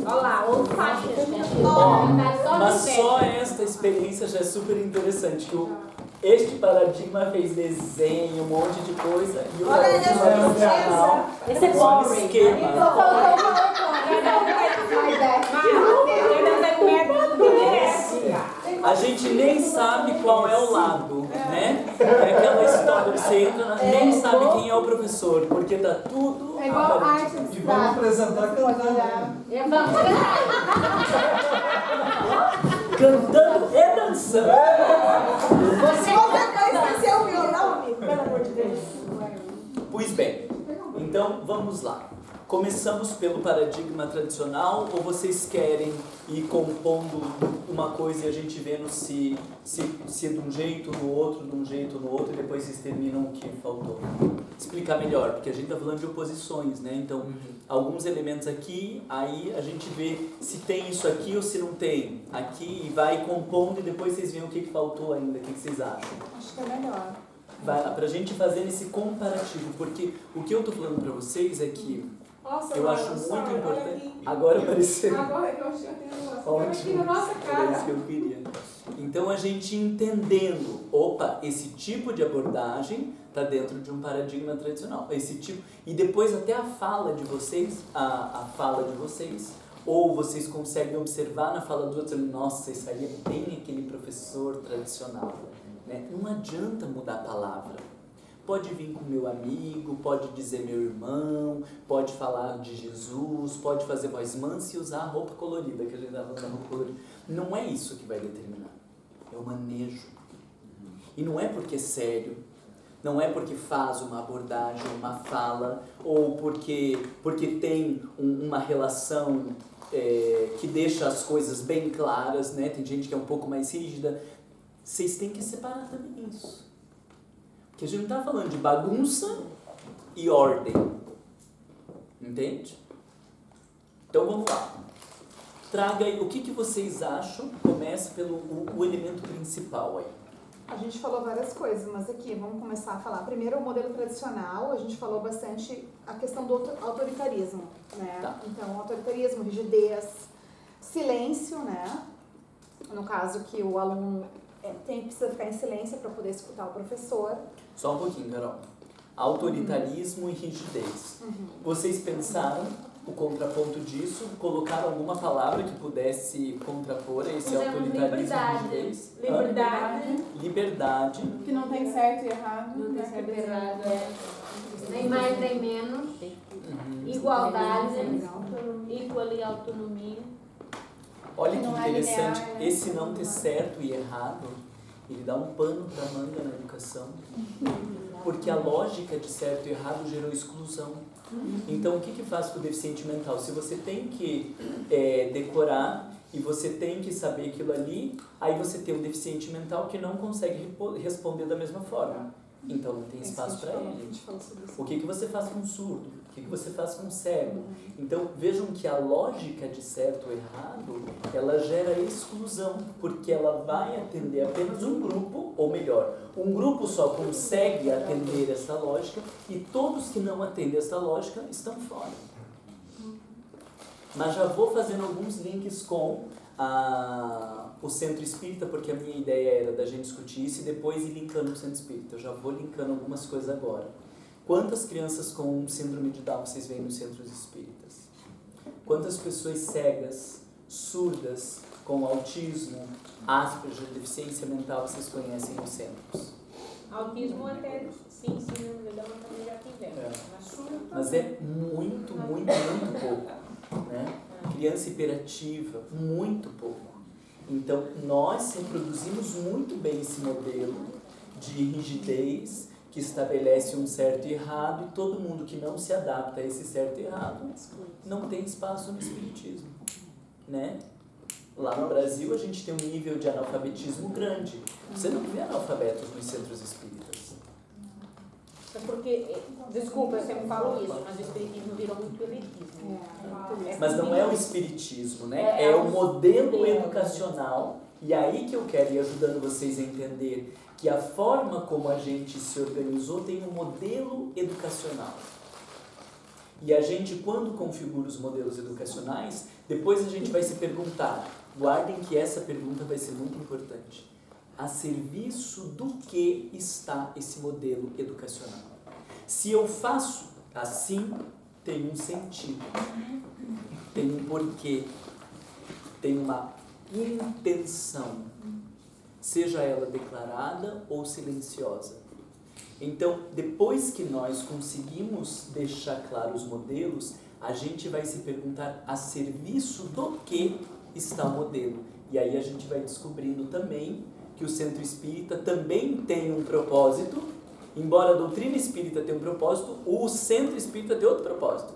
Olha lá, ou faixas. Ó, mas só esta experiência já é super interessante, que este paradigma fez desenho, um monte de coisa, e o paradigma tradicional Esse é só boring. esquema. A gente nem sabe qual é o lado, né? É aquela história que você entra, nem sabe quem é o professor, porque tá tudo... É igual a arte E vamos apresentar cantando. Cantando e dançando. Você esqueceu o violão, amigo? Pelo amor de Deus. Pois bem, então vamos lá. Começamos pelo paradigma tradicional ou vocês querem ir compondo uma coisa e a gente vendo se é de um jeito, no outro, de um jeito, no outro e depois vocês terminam o que faltou? Explicar melhor, porque a gente está falando de oposições, né? Então, alguns elementos aqui, aí a gente vê se tem isso aqui ou se não tem aqui e vai compondo e depois vocês veem o que faltou ainda, o que vocês acham? Acho que é melhor. Vai lá, pra gente fazer esse comparativo, porque o que eu tô falando pra vocês é que Nossa, eu acho muito importante. Agora apareceu. Agora que eu acho que eu tenho um negócio. Ótimo. Aqui na nossa Era isso cara. que eu queria. Então a gente entendendo, opa, esse tipo de abordagem está dentro de um paradigma tradicional. Esse tipo, e depois até a fala de vocês, a fala de vocês, ou vocês conseguem observar na fala dos outros, nossa, isso aí é bem aquele professor tradicional. Né? Não adianta mudar a palavra. Pode vir com meu amigo, pode dizer meu irmão, pode falar de Jesus, pode fazer voz mansa e usar a roupa colorida, que a gente estava falando da roupa colorida. Não é isso que vai determinar. É o manejo. E não é porque é sério, não é porque faz uma abordagem, uma fala, ou porque tem uma relação que deixa as coisas bem claras, né? Tem gente que é um pouco mais rígida. Vocês têm que separar também isso. Porque a gente não está falando de bagunça e ordem. Entende? Então vamos lá. Traga aí o que vocês acham. Comece pelo o elemento principal aí. A gente falou várias coisas, mas aqui vamos começar a falar. Primeiro, o modelo tradicional, a gente falou bastante a questão do autoritarismo, né? Tá. Então, autoritarismo, rigidez, silêncio, né? No caso que o aluno precisa ficar em silêncio para poder escutar o professor. Só um pouquinho, Carol. Autoritarismo e rigidez. Vocês pensaram o contraponto disso? Colocaram alguma palavra que pudesse contrapor esse Usamos autoritarismo e rigidez? Liberdade. Liberdade. Que não tem certo e errado. Não tem né? certo e errado. Nem mais nem menos. Igualdade. Equal e autonomia. Olha que Não é interessante, linear, né? esse não ter certo e errado, ele dá um pano para manga na educação. Porque a lógica de certo e errado gerou exclusão. Então, o que faz com o deficiente mental? Se você tem que decorar e você tem que saber aquilo ali, aí você tem um deficiente mental que não consegue responder da mesma forma. Então, não tem espaço para ele. O que você faz com um surdo? O que você faz com um cego? Então, vejam que a lógica de certo ou errado, ela gera exclusão, porque ela vai atender apenas um grupo, ou melhor, um grupo só consegue atender essa lógica e todos que não atendem essa lógica estão fora. Mas já vou fazendo alguns links com o Centro Espírita, porque a minha ideia era da gente discutir isso e depois ir linkando o Centro Espírita. Eu já vou linkando algumas coisas agora. Quantas crianças com síndrome de Down vocês veem nos centros espíritas? Quantas pessoas cegas, surdas, com autismo, Asperger, deficiência mental vocês conhecem nos centros? Autismo até, sim, síndrome de Down também já tivemos. Mas é muito, muito, muito pouco. Né? criança hiperativa, muito pouco. Então, nós reproduzimos muito bem esse modelo de rigidez que estabelece um certo e errado, e todo mundo que não se adapta a esse certo e errado não tem espaço no espiritismo, né? Lá no Brasil a gente tem um nível de analfabetismo grande. Você não vê analfabetos nos centros espíritas. É porque, desculpa, eu sempre falo isso, mas o espiritismo virou muito elitismo. Mas não é o espiritismo, né? É o modelo educacional. E aí que eu quero ir ajudando vocês a entender que a forma como a gente se organizou tem um modelo educacional. E a gente, quando configura os modelos educacionais, depois a gente vai se perguntar, guardem que essa pergunta vai ser muito importante. A serviço do que está esse modelo educacional? Se eu faço assim, tem um sentido, tem um porquê, tem uma intenção, seja ela declarada ou silenciosa. Então, depois que nós conseguimos deixar claros os modelos, a gente vai se perguntar a serviço do que está o modelo. E aí a gente vai descobrindo também que o centro espírita também tem um propósito, embora a doutrina espírita tenha um propósito, o centro espírita tem outro propósito,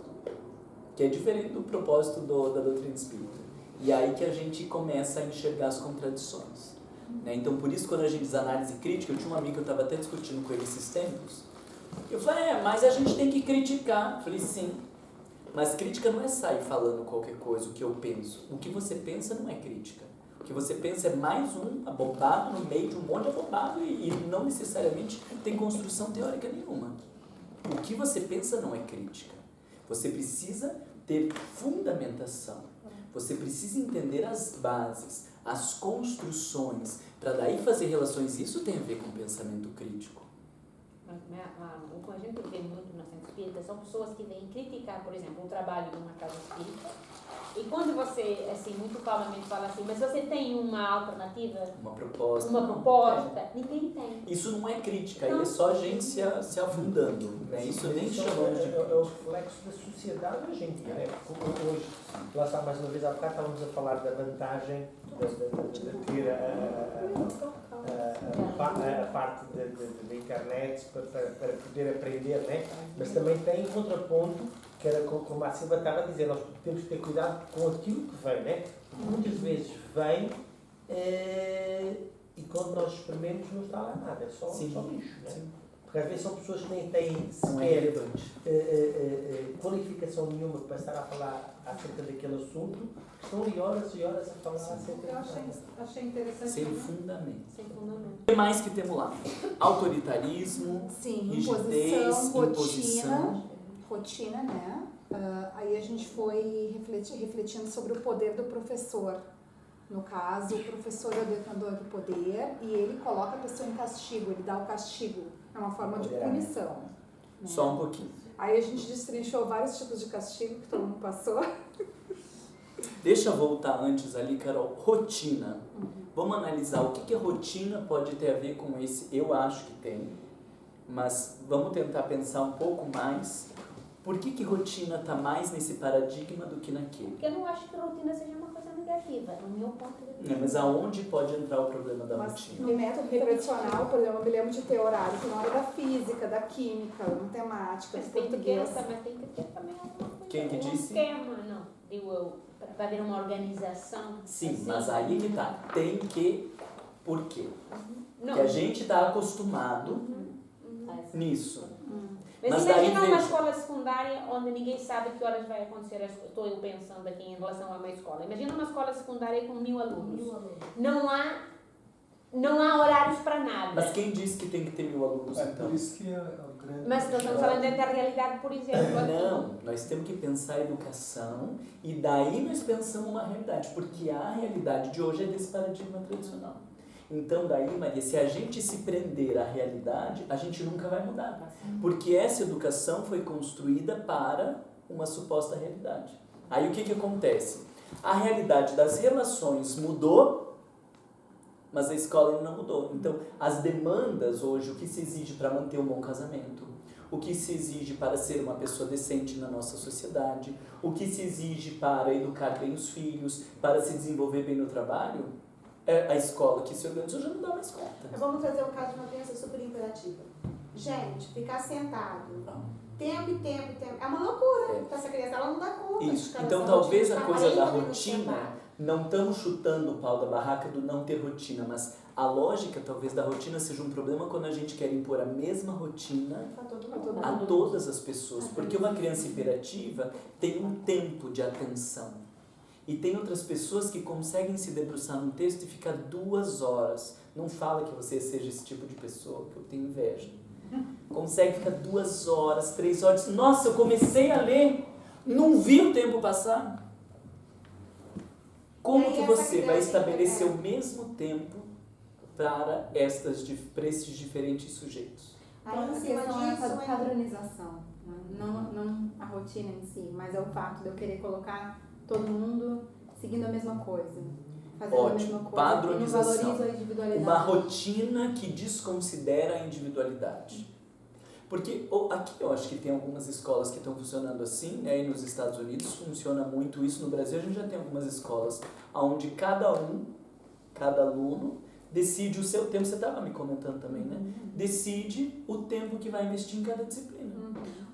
que é diferente do propósito da doutrina espírita. E aí que a gente começa a enxergar as contradições. Né? Então, por isso, quando a gente diz análise crítica, eu tinha um amigo que eu estava até discutindo com ele esses tempos, eu falei, mas a gente tem que criticar. Eu falei, sim, mas crítica não é sair falando qualquer coisa, o que eu penso. O que você pensa não é crítica. O que você pensa é mais um abobado no meio de um monte de abobado e não necessariamente tem construção teórica nenhuma. O que você pensa não é crítica. Você precisa ter fundamentação. Você precisa entender as bases, as construções, para daí fazer relações. Isso tem a ver com pensamento crítico. O que a gente vê muito na centro espírita são pessoas que vêm criticar, por exemplo, o trabalho de uma casa espírita. E quando você, assim, muito calmamente fala assim, mas você tem uma alternativa? Uma proposta. Ninguém tem. Isso não é crítica, aí é só a gente se afundando. Né? Isso nem chamamos de É o reflexo da sociedade hoje em dia. Né? Hoje, lá está mais uma vez, há bocado estávamos a falar da vantagem de ter a parte da internet para poder aprender, né? Mas também tem um contraponto, que era como a Silva estava a dizer, nós temos que ter cuidado com aquilo que vem, né? Muitas vezes vem e quando nós experimentamos não está lá nada, é só lixo, né? Sim. Porque às vezes são pessoas que nem têm sequer qualificação nenhuma para estar a falar acerca daquele assunto, estão ali horas e horas a falar acerca Eu achei interessante. sem fundamento. Sem fundamento. O que mais que temos lá? Autoritarismo, Sim, rigidez, imposição, rotina, né? Aí a gente foi refletindo sobre o poder do professor. No caso, o professor é o detentor do poder e ele coloca a pessoa em castigo, ele dá o castigo. É uma forma de punição. Né? Só um pouquinho. Aí a gente destrinchou vários tipos de castigo que todo mundo passou. Deixa eu voltar antes ali, Carol. Rotina. Vamos analisar o que a rotina pode ter a ver com esse. Eu acho que tem, mas vamos tentar pensar um pouco mais. Por que rotina está mais nesse paradigma do que naquele? Porque eu não acho que rotina seja uma coisa negativa, no meu ponto de vista. Mas aonde pode entrar o problema da rotina? No método tradicional, por exemplo, eu me lembro de ter horário que na hora da física, da química, da matemática, Mas do tem que ter, português. mas tem que ter também alguma coisa. Quem que disse? Esquema, não. Digo eu, para haver uma organização. Sim, assim. mas aí que tá. Tem que... Por quê? Não. Porque a gente está acostumado nisso. Mas daí imagina uma veja. escola secundária onde ninguém sabe que horas vai acontecer, estou eu pensando aqui em relação a uma escola. Imagina uma escola secundária com 1000 alunos. Não há horários para nada. Mas quem disse que tem que ter 1000 alunos, então? Por isso que é o grande... Mas nós estamos falando da realidade, por exemplo. aqui. Não, nós temos que pensar a educação e daí nós pensamos uma realidade, porque a realidade de hoje é desse paradigma tradicional. Então daí, Maria, se a gente se prender à realidade, a gente nunca vai mudar, porque essa educação foi construída para uma suposta realidade. Aí o que acontece? A realidade das relações mudou, mas a escola ainda não mudou. Então, as demandas hoje, o que se exige para manter um bom casamento, o que se exige para ser uma pessoa decente na nossa sociedade, o que se exige para educar bem os filhos, para se desenvolver bem no trabalho, a escola que se organizou já não dá mais conta. Vamos trazer o caso de uma criança super imperativa. Gente, ficar sentado, tempo e tempo e tempo, é uma loucura para essa criança, ela não dá conta. Isso, de ficar então nessa talvez a rotina, coisa da 40 minutos rotina, sentado. não estamos chutando o pau da barraca do não ter rotina, mas a lógica talvez da rotina seja um problema quando a gente quer impor a mesma rotina Pra todo mundo. a todas as pessoas, porque uma criança hiperativa tem um tempo de atenção. E tem outras pessoas que conseguem se debruçar num texto e ficar 2 horas. Não fala que você seja esse tipo de pessoa, que eu tenho inveja. Consegue ficar 2 horas, 3 horas. Nossa, eu comecei a ler, não vi o tempo passar. Como E aí que essa você vai criança- estabelecer o mesmo tempo para esses diferentes sujeitos? Aí, A em cima questão é a disso, padronização, né? Não a rotina em si, mas é o fato de eu querer colocar todo mundo seguindo a mesma coisa, fazendo a mesma coisa. Padronização. E não valorizo a individualidade. Uma rotina que desconsidera a individualidade. Porque aqui eu acho que tem algumas escolas que estão funcionando assim, né? E nos Estados Unidos funciona muito isso. No Brasil a gente já tem algumas escolas onde cada aluno decide o seu tempo. Você estava me comentando também, né? Decide o tempo que vai investir em cada disciplina.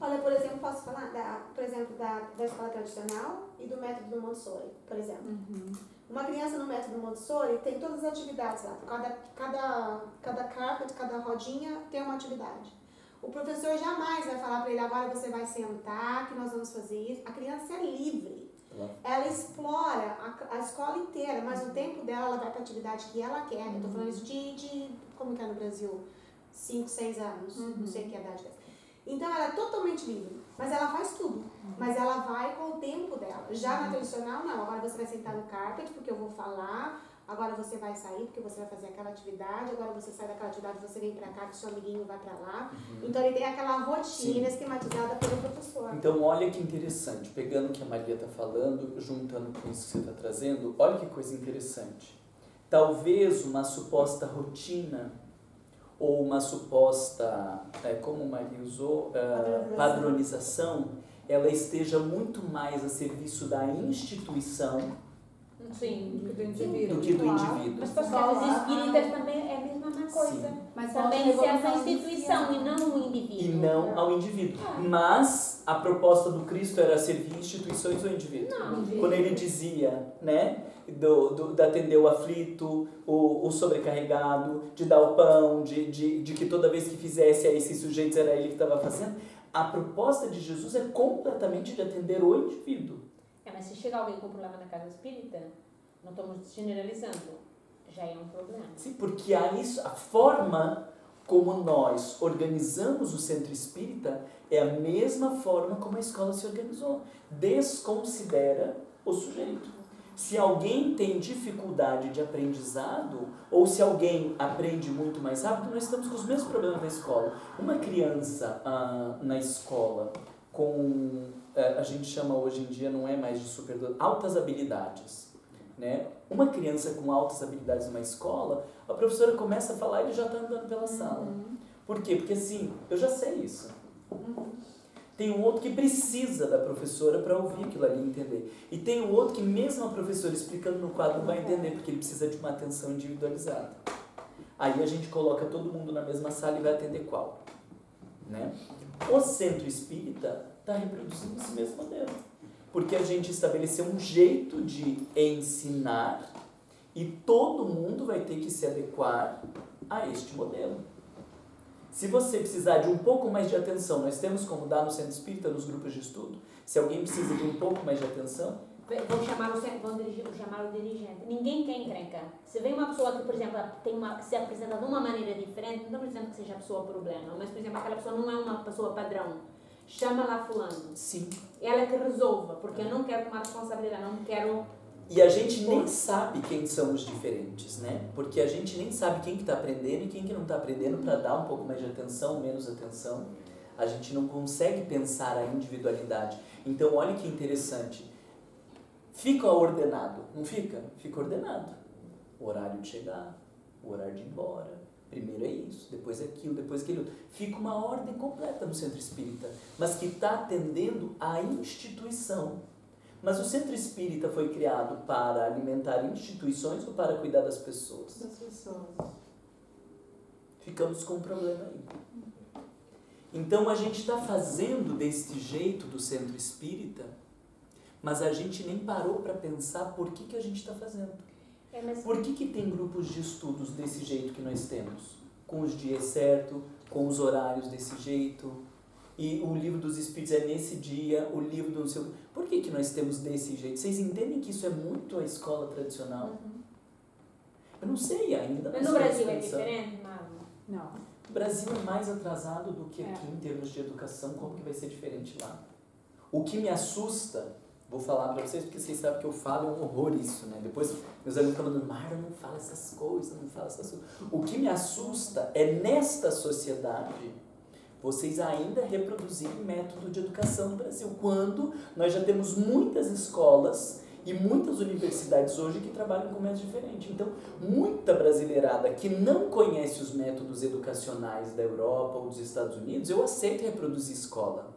olha, por exemplo, posso falar, por exemplo, da escola tradicional e do método Montessori, por exemplo. Uma criança no método Montessori tem todas as atividades lá. Cada carpet, cada rodinha tem uma atividade. O professor jamais vai falar para ele, agora você vai sentar, que nós vamos fazer isso. A criança é livre. Ela explora a escola inteira, mas o tempo dela, ela vai para a atividade que ela quer. Eu estou falando isso de como que é no Brasil? 5, 6 anos, não sei que idade é. Então ela é totalmente livre, mas ela faz tudo. Mas ela vai com o tempo dela. Já na tradicional, não. Agora você vai sentar no carpet, porque eu vou falar. Agora você vai sair, porque você vai fazer aquela atividade. Agora você sai daquela atividade, você vem pra cá, que seu amiguinho vai pra lá. Então ele tem aquela rotina esquematizada pelo professor. Então olha que interessante, pegando o que a Maria está falando, juntando com isso que você está trazendo, olha que coisa interessante. Talvez uma suposta rotina ou uma suposta, como o Maria usou, padronização, ela esteja muito mais a serviço da instituição Sim. Do indivíduo. do que do Claro. indivíduo. Mas para os casos espíritas também é a mesma coisa. Sim. Mas Também pode serve a revolução instituição e não o indivíduo. E não ao indivíduo. Mas a proposta do Cristo era servir instituições ou indivíduo? Não. Quando ele dizia, né, de atender o aflito, o sobrecarregado, de dar o pão, de que toda vez que fizesse a esses sujeitos era ele que estava fazendo, a proposta de Jesus é completamente de atender o indivíduo. Mas se chega alguém com problema na casa espírita, não estamos generalizando, já é um problema. Sim, porque a forma como nós organizamos o centro espírita é a mesma forma como a escola se organizou. Desconsidera o sujeito. Se alguém tem dificuldade de aprendizado, ou se alguém aprende muito mais rápido, nós estamos com os mesmos problemas na escola. Uma criança na escola com, a gente chama hoje em dia, não é mais de altas habilidades, né? Uma criança com altas habilidades numa escola, a professora começa a falar e ele já está andando pela sala. Por quê? Porque assim, eu já sei isso. Tem um outro que precisa da professora para ouvir aquilo ali e entender. E tem um outro que mesmo a professora explicando no quadro não vai entender, porque ele precisa de uma atenção individualizada. Aí a gente coloca todo mundo na mesma sala e vai atender qual? Né? O centro espírita está reproduzindo esse mesmo modelo. Porque a gente estabeleceu um jeito de ensinar e todo mundo vai ter que se adequar a este modelo. Se você precisar de um pouco mais de atenção, nós temos como dar no centro espírita, nos grupos de estudo. Se alguém precisa de um pouco mais de atenção, Vão chamar o dirigente. Ninguém quer encrencar. Se vem uma pessoa que, por exemplo, se apresenta de uma maneira diferente, não estamos dizendo que seja a pessoa problema, mas, por exemplo, aquela pessoa não é uma pessoa padrão. Chama lá fulano. sim. Ela que resolva, porque eu não quero tomar responsabilidade, não quero... E a gente nem sabe quem são os diferentes, né? Porque a gente nem sabe quem que está aprendendo e quem que não está aprendendo para dar um pouco mais de atenção, menos atenção. A gente não consegue pensar a individualidade. Então, olha que interessante. Fica ordenado, não fica? Fica ordenado. O horário de chegar, o horário de ir embora, Primeiro é isso, depois é aquilo, depois aquilo. Fica uma ordem completa no centro espírita, mas que está atendendo à instituição. Mas o centro espírita foi criado para alimentar instituições ou para cuidar das pessoas? Das pessoas. Ficamos com um problema aí. Então a gente está fazendo deste jeito do centro espírita, mas a gente nem parou para pensar por que a gente está fazendo. Por que tem grupos de estudos desse jeito que nós temos? Com os dias certos, com os horários desse jeito, e o livro dos Espíritos é nesse dia, o livro do não sei o... Por que nós temos desse jeito? Vocês entendem que isso é muito a escola tradicional? Eu não sei ainda. Mas no Brasil é diferente, Mago? Não. O Brasil é mais atrasado do que aqui em termos de educação. Como que vai ser diferente lá? O que me assusta, vou falar para vocês, porque vocês sabem que eu falo, é um horror isso, né? Depois meus amigos ficam falando, Mara, não fala essas coisas, não fala essas coisas. O que me assusta é nesta sociedade vocês ainda reproduzirem método de educação no Brasil, quando nós já temos muitas escolas e muitas universidades hoje que trabalham com métodos diferentes. Então, muita brasileirada que não conhece os métodos educacionais da Europa ou dos Estados Unidos, eu aceito reproduzir escola.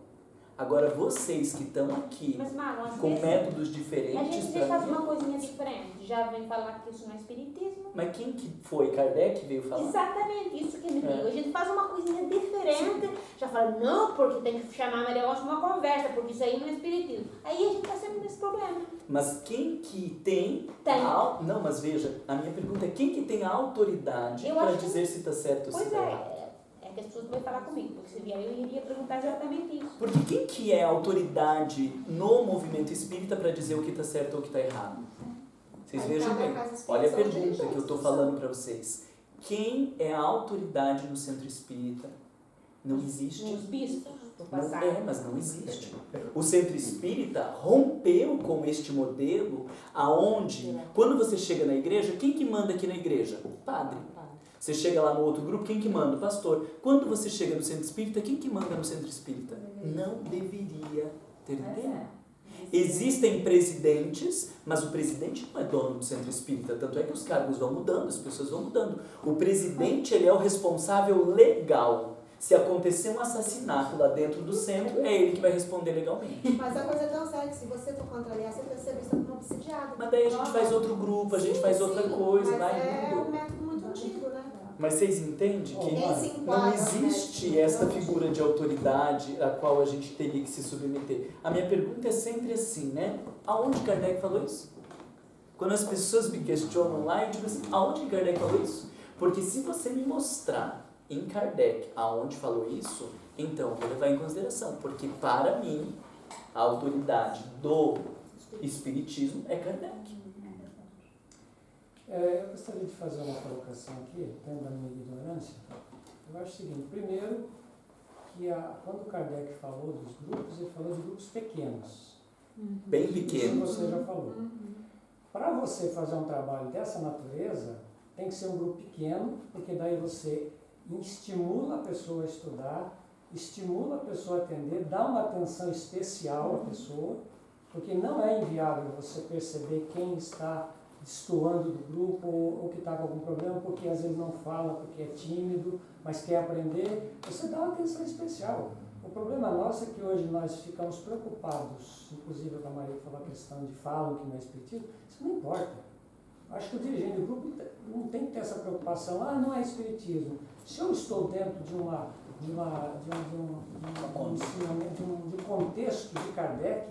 Agora, vocês que estão aqui Mas, Mago, com métodos diferentes... a gente já faz uma coisinha diferente. Já vem falar que isso não é espiritismo. Mas quem que foi? Kardec que veio falar? Exatamente, isso que me digo. A gente faz uma coisinha diferente. Já fala, não, porque tem que chamar a Maria Rocha uma conversa, porque isso aí não é espiritismo. Aí a gente está sempre nesse problema. Mas quem que tem... Tem. Não, mas veja, a minha pergunta é quem que tem a autoridade Eu para acho que- dizer se está certo ou se Pois está errado? é que as pessoas vão falar comigo, porque se vier eu iria perguntar exatamente isso. Porque quem que é a autoridade no movimento espírita para dizer o que está certo ou o que está errado? Vocês Aí vejam cada bem. casa espírita Olha a são pergunta dirigentes, que eu estou são. falando para vocês. Quem é a autoridade no centro espírita? Não existe. Os bispos do Não passado. é, mas não existe. O centro espírita rompeu com este modelo aonde, quando você chega na igreja, quem que manda aqui na igreja? O padre. Você chega lá no outro grupo, quem que manda? O pastor. Quando você chega no centro espírita, quem que manda no centro espírita? Não deveria ter tempo. Existem presidentes, mas o presidente não é dono do centro espírita, tanto é que os cargos vão mudando, as pessoas vão mudando. O presidente, ele é o responsável legal. Se acontecer um assassinato lá dentro do centro, é ele que vai responder legalmente. Mas a coisa é tão séria que se você for contrariar, você vai ser vista como obsidiada. Mas daí a gente faz outro grupo, a gente faz outra coisa, mas vai é indo. um método muito antigo, né? Mas vocês entendem que Quem se não enquadra, existe né? esta figura de autoridade a qual a gente teria que se submeter. A minha pergunta é sempre assim, né? Aonde Kardec falou isso? Quando as pessoas me questionam lá, eu digo assim, aonde Kardec falou isso? Porque se você me mostrar em Kardec aonde falou isso, então eu vou levar em consideração. Porque para mim, a autoridade do Espiritismo é Kardec. Eu gostaria de fazer uma colocação aqui, tendo a minha ignorância. Eu acho o seguinte, primeiro, que quando Kardec falou dos grupos, ele falou de grupos pequenos. Bem Isso pequeno. você já falou. Para você fazer um trabalho dessa natureza, tem que ser um grupo pequeno, porque daí você estimula a pessoa a estudar, estimula a pessoa a atender, dá uma atenção especial à pessoa, porque não é inviável você perceber quem está destoando do grupo ou que está com algum problema, porque às vezes não fala, porque é tímido, mas quer aprender, você dá uma atenção especial. O problema nosso é que hoje nós ficamos preocupados, inclusive a Maria falou a questão de falam que não é espiritismo, isso não importa. Acho que o dirigente do grupo não tem que ter essa preocupação, não é espiritismo. Se eu estou dentro de um contexto de Kardec,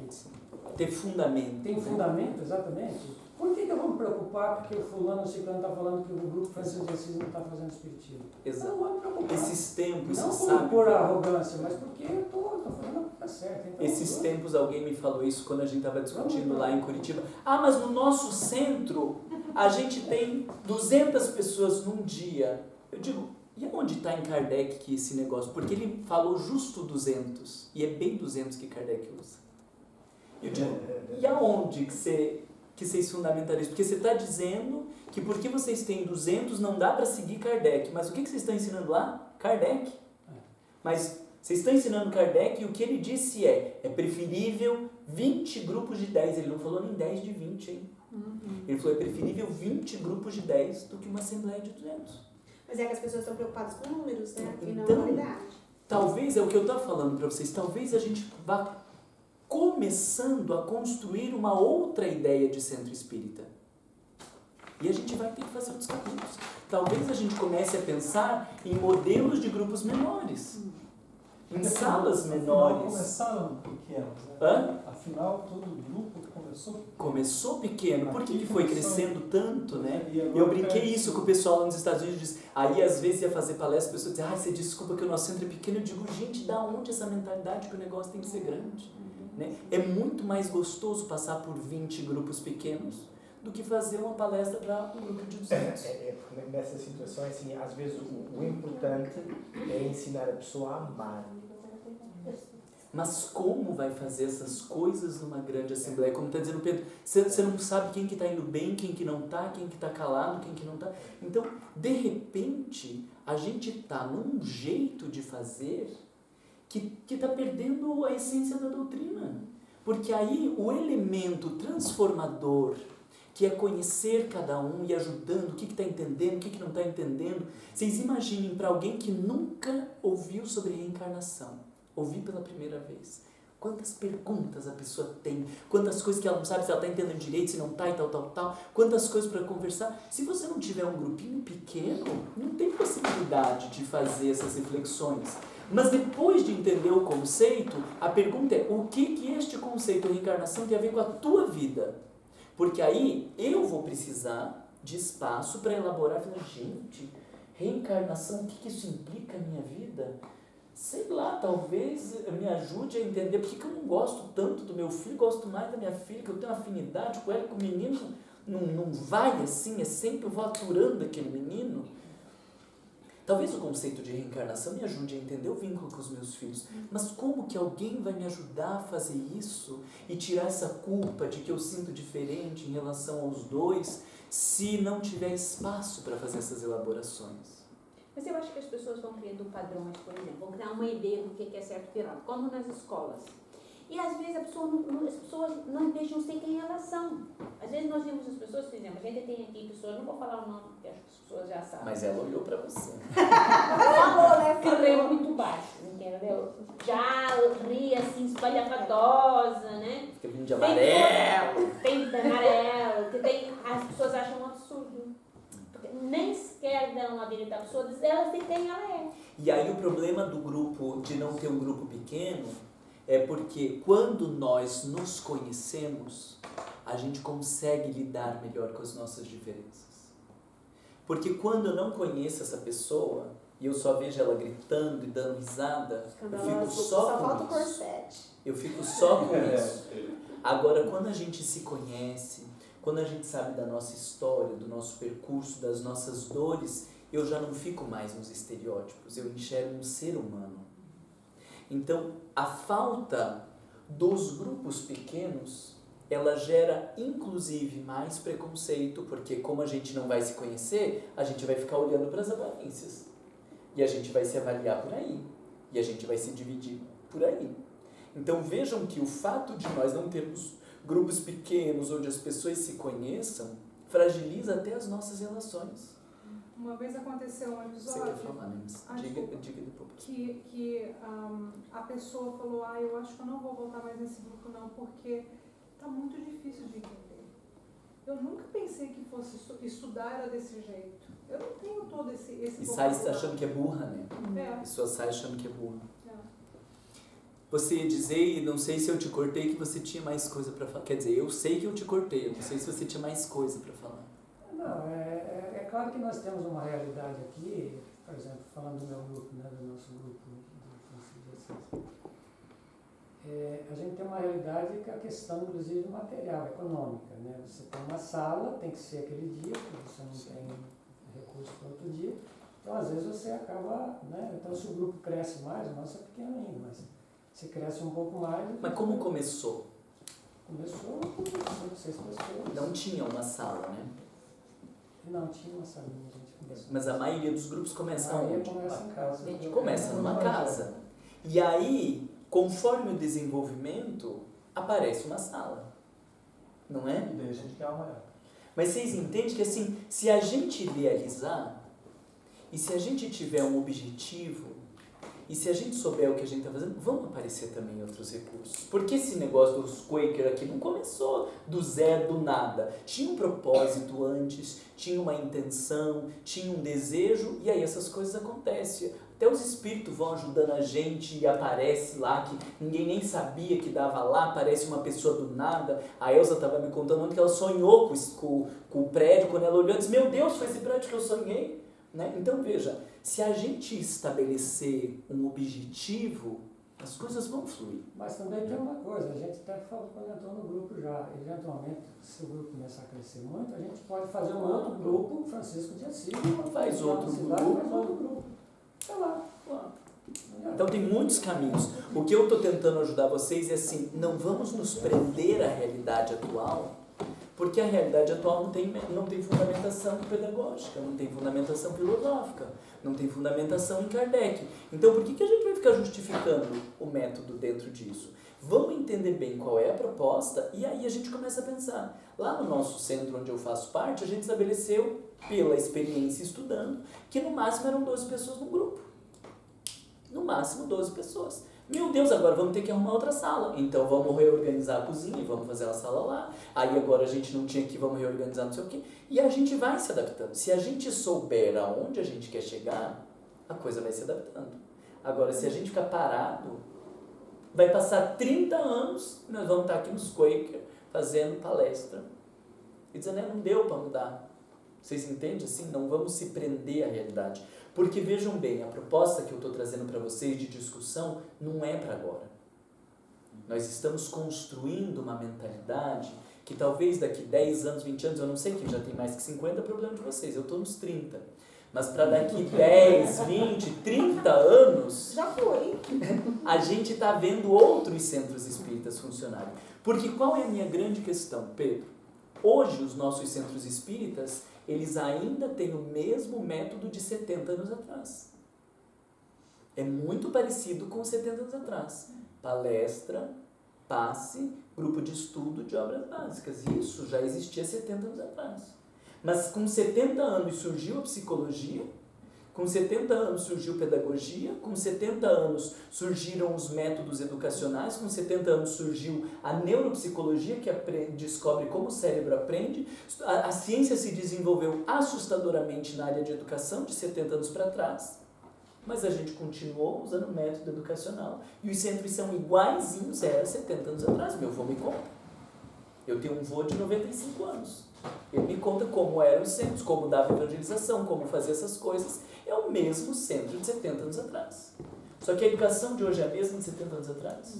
Ter fundamento. tem fundamento, exatamente. Por que eu vou me preocupar porque o fulano ou ciclano está falando que o grupo Francisco de Assis não está fazendo espiritismo? Exato. Eu não vou me preocupar. Esses tempos, Não você sabe? por arrogância, mas porque eu estou fazendo o que está certo. Então, Esses tempos alguém me falou isso quando a gente estava discutindo lá em Curitiba. Mas no nosso centro a gente tem 200 pessoas num dia. Eu digo, e onde está em Kardec que esse negócio? Porque ele falou justo 200, e é bem 200 que Kardec usa. Eu digo, e aonde que vocês fundamentalizam isso? Porque você está dizendo que porque vocês têm 200 não dá para seguir Kardec. Mas o que vocês estão ensinando lá? Kardec. Mas vocês estão ensinando Kardec e o que ele disse é preferível 20 grupos de 10. Ele não falou nem 10 de 20, hein? Ele falou, é preferível 20 grupos de 10 do que uma assembleia de 200. Mas é que as pessoas estão preocupadas com números, né? E não Então, qualidade. Talvez, é o que eu estava falando para vocês, talvez a gente vá começando a construir uma outra ideia de centro espírita. E a gente vai ter que fazer outros caminhos. Talvez a gente comece a pensar em modelos de grupos menores. Em salas menores. Começaram pequenos, né? Hã? Afinal, todo grupo começou. Começou pequeno, por que foi crescendo tanto, né? E agora Eu brinquei cresce. isso com o pessoal lá nos Estados Unidos. Aí, às vezes, ia fazer palestra, a pessoa dizia, você desculpa que o nosso centro é pequeno. Eu digo, gente, da onde essa mentalidade que o negócio tem que ser grande? Né? É muito mais gostoso passar por 20 grupos pequenos do que fazer uma palestra para um grupo de 200. Porque nessas situações, assim, às vezes o importante é ensinar a pessoa a amar. Mas como vai fazer essas coisas numa grande assembleia? Como está dizendo Pedro, você não sabe quem que está indo bem, quem que não está, quem que está calado, quem que não está. Então, de repente, a gente está num jeito de fazer que está perdendo a essência da doutrina. Porque aí o elemento transformador, que é conhecer cada um e ajudando, o que está entendendo, o que não está entendendo. Vocês imaginem para alguém que nunca ouviu sobre reencarnação, ouvir pela primeira vez. Quantas perguntas a pessoa tem, quantas coisas que ela não sabe se ela está entendendo direito, se não está e tal, quantas coisas para conversar. Se você não tiver um grupinho pequeno, não tem possibilidade de fazer essas reflexões. Mas depois de entender o conceito, a pergunta é, o que este conceito de reencarnação tem a ver com a tua vida? Porque aí eu vou precisar de espaço para elaborar, falar, gente, reencarnação, o que isso implica na minha vida? Sei lá, talvez me ajude a entender por que eu não gosto tanto do meu filho, gosto mais da minha filha, que eu tenho afinidade com ela, que o menino não vai assim, é sempre eu vou aturando aquele menino. Talvez o conceito de reencarnação me ajude a entender o vínculo com os meus filhos, mas como que alguém vai me ajudar a fazer isso e tirar essa culpa de que eu sinto diferente em relação aos dois, se não tiver espaço para fazer essas elaborações? Mas eu acho que as pessoas vão criando padrões, por exemplo, vão criar uma ideia do que é certo e errado, como nas escolas. E às vezes as pessoas não deixam ser quem elas são. Às vezes nós vemos as pessoas, por exemplo, a gente tem aqui pessoas, não vou falar o nome, porque acho que as pessoas já sabem. Mas ela olhou para você. Falou, né? Que ri muito baixo, entendeu? Já ri assim, espalhafatosa, né? Fica vindo de amarelo. Tem de amarelo, que tem, as pessoas acham um absurdo. Porque nem sequer dão a direita à pessoa, diz ela se quem ela é. E aí o problema do grupo, de não ter um grupo pequeno, é porque quando nós nos conhecemos, a gente consegue lidar melhor com as nossas diferenças. Porque quando eu não conheço essa pessoa, e eu só vejo ela gritando e dando risada, eu fico só falta o com isso. corsete. Eu fico só com isso. Agora, quando a gente se conhece, quando a gente sabe da nossa história, do nosso percurso, das nossas dores, eu já não fico mais nos estereótipos, eu enxergo um ser humano. Então, a falta dos grupos pequenos, ela gera inclusive mais preconceito, porque como a gente não vai se conhecer, a gente vai ficar olhando para as aparências. E a gente vai se avaliar por aí. E a gente vai se dividir por aí. Então vejam que o fato de nós não termos grupos pequenos onde as pessoas se conheçam, fragiliza até as nossas relações. Uma vez aconteceu um Você quer episódio falar, né? Diga depois. que a pessoa falou, eu acho que eu não vou voltar mais nesse grupo não, porque tá muito difícil de entender. Eu nunca pensei que fosse estudar era desse jeito. Eu não tenho todo esse E sai achando que é burra, né? É. A pessoa sai achando que é burra. É. Você ia dizer, e não sei se eu te cortei, que você tinha mais coisa para falar. Quer dizer, eu sei que eu te cortei, eu não sei se você tinha mais coisa para falar. Não, é claro que nós temos uma realidade aqui, por exemplo, falando do meu grupo, né, do nosso grupo do a gente tem uma realidade que é a questão, inclusive, material, econômica, né? Você tem uma sala, tem que ser aquele dia, porque você não tem recurso para outro dia, então às vezes você acaba, né? Então se o grupo cresce mais, o nosso é pequeno ainda, mas se cresce um pouco mais... Mas como começou? Começou com 5, 6 pessoas. Não tinha uma sala, né? Não, tinha uma salinha, a gente começou. Mas a maioria dos grupos começa onde? Começa em casa. Começa numa casa. E aí, conforme o desenvolvimento, aparece uma sala. Não é? E daí a gente quer uma maior. Mas vocês entendem que assim, se a gente idealizar, E se a gente tiver um objetivo, e se a gente souber o que a gente está fazendo, vão aparecer também outros recursos. Porque esse negócio dos Quaker aqui não começou do zero, do nada. Tinha um propósito antes, tinha uma intenção, tinha um desejo, e aí essas coisas acontecem. Até os espíritos vão ajudando a gente e aparece lá, que ninguém nem sabia que dava lá, aparece uma pessoa do nada. A Elza estava me contando ontem que ela sonhou com o prédio, quando ela olhou e disse, meu Deus, foi esse prédio que eu sonhei. Né? Então veja, se a gente estabelecer um objetivo, as coisas vão fluir. Mas também tem uma coisa, a gente até falou quando entrou no grupo já, eventualmente, se o grupo começar a crescer muito, a gente pode fazer um outro grupo, Francisco de Assis, faz outro grupo. Sei lá. Então tem muitos caminhos. O que eu estou tentando ajudar vocês é assim, não vamos nos prender à realidade atual, porque a realidade atual não tem fundamentação pedagógica, não tem fundamentação filosófica, não tem fundamentação em Kardec. Então por que a gente vai ficar justificando o método dentro disso? Vamos entender bem qual é a proposta e aí a gente começa a pensar. Lá no nosso centro onde eu faço parte, a gente estabeleceu, pela experiência estudando, que no máximo eram 12 pessoas no grupo. No máximo 12 pessoas. Meu Deus, agora vamos ter que arrumar outra sala. Então vamos reorganizar a cozinha e vamos fazer uma sala lá. Aí agora a gente não tinha aqui, vamos reorganizar não sei o quê. E a gente vai se adaptando. Se a gente souber aonde a gente quer chegar, a coisa vai se adaptando. Agora, se a gente ficar parado, vai passar 30 anos e nós vamos estar aqui nos Quaker fazendo palestra. E dizendo, não deu para mudar. Vocês entendem? Assim, não vamos se prender à realidade. Porque vejam bem, a proposta que eu estou trazendo para vocês de discussão não é para agora. Nós estamos construindo uma mentalidade que talvez daqui 10 anos, 20 anos, eu não sei quem já tem mais que 50, é problema de vocês, eu estou nos 30. Mas para daqui 10, 20, 30 anos, Já foi. a gente está vendo outros centros espíritas funcionarem. Porque qual é a minha grande questão, Pedro? Hoje os nossos centros espíritas, eles ainda têm o mesmo método de 70 anos atrás. É muito parecido com 70 anos atrás. Palestra, passe, grupo de estudo de obras básicas. Isso já existia 70 anos atrás. Mas com 70 anos surgiu a psicologia, com 70 anos surgiu pedagogia, com 70 anos surgiram os métodos educacionais, com 70 anos surgiu a neuropsicologia, que descobre como o cérebro aprende. A ciência se desenvolveu assustadoramente na área de educação, de 70 anos para trás, mas a gente continuou usando o método educacional. E os centros são iguaizinhos a 70 anos atrás. Meu avô me conta. Eu tenho um avô de 95 anos. Ele me conta como eram os centros, como dava evangelização, como fazia essas coisas. É o mesmo centro de 70 anos atrás. Só que a educação de hoje é a mesma de 70 anos atrás.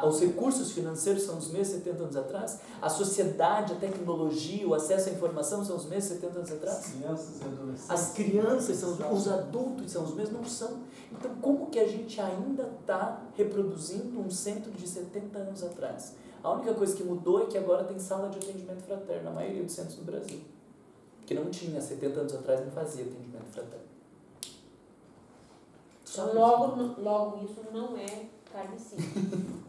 Os recursos financeiros são os mesmos 70 anos atrás. A sociedade, a tecnologia, o acesso à informação são os mesmos 70 anos atrás. As crianças e adolescentes. As crianças são os adultos são os mesmos? Não são. Então, como que a gente ainda está reproduzindo um centro de 70 anos atrás? A única coisa que mudou é que agora tem sala de atendimento fraterno, na maioria dos centros do Brasil. Que não tinha, 70 anos atrás não fazia atendimento fraterno. Então, logo isso não é kardecista,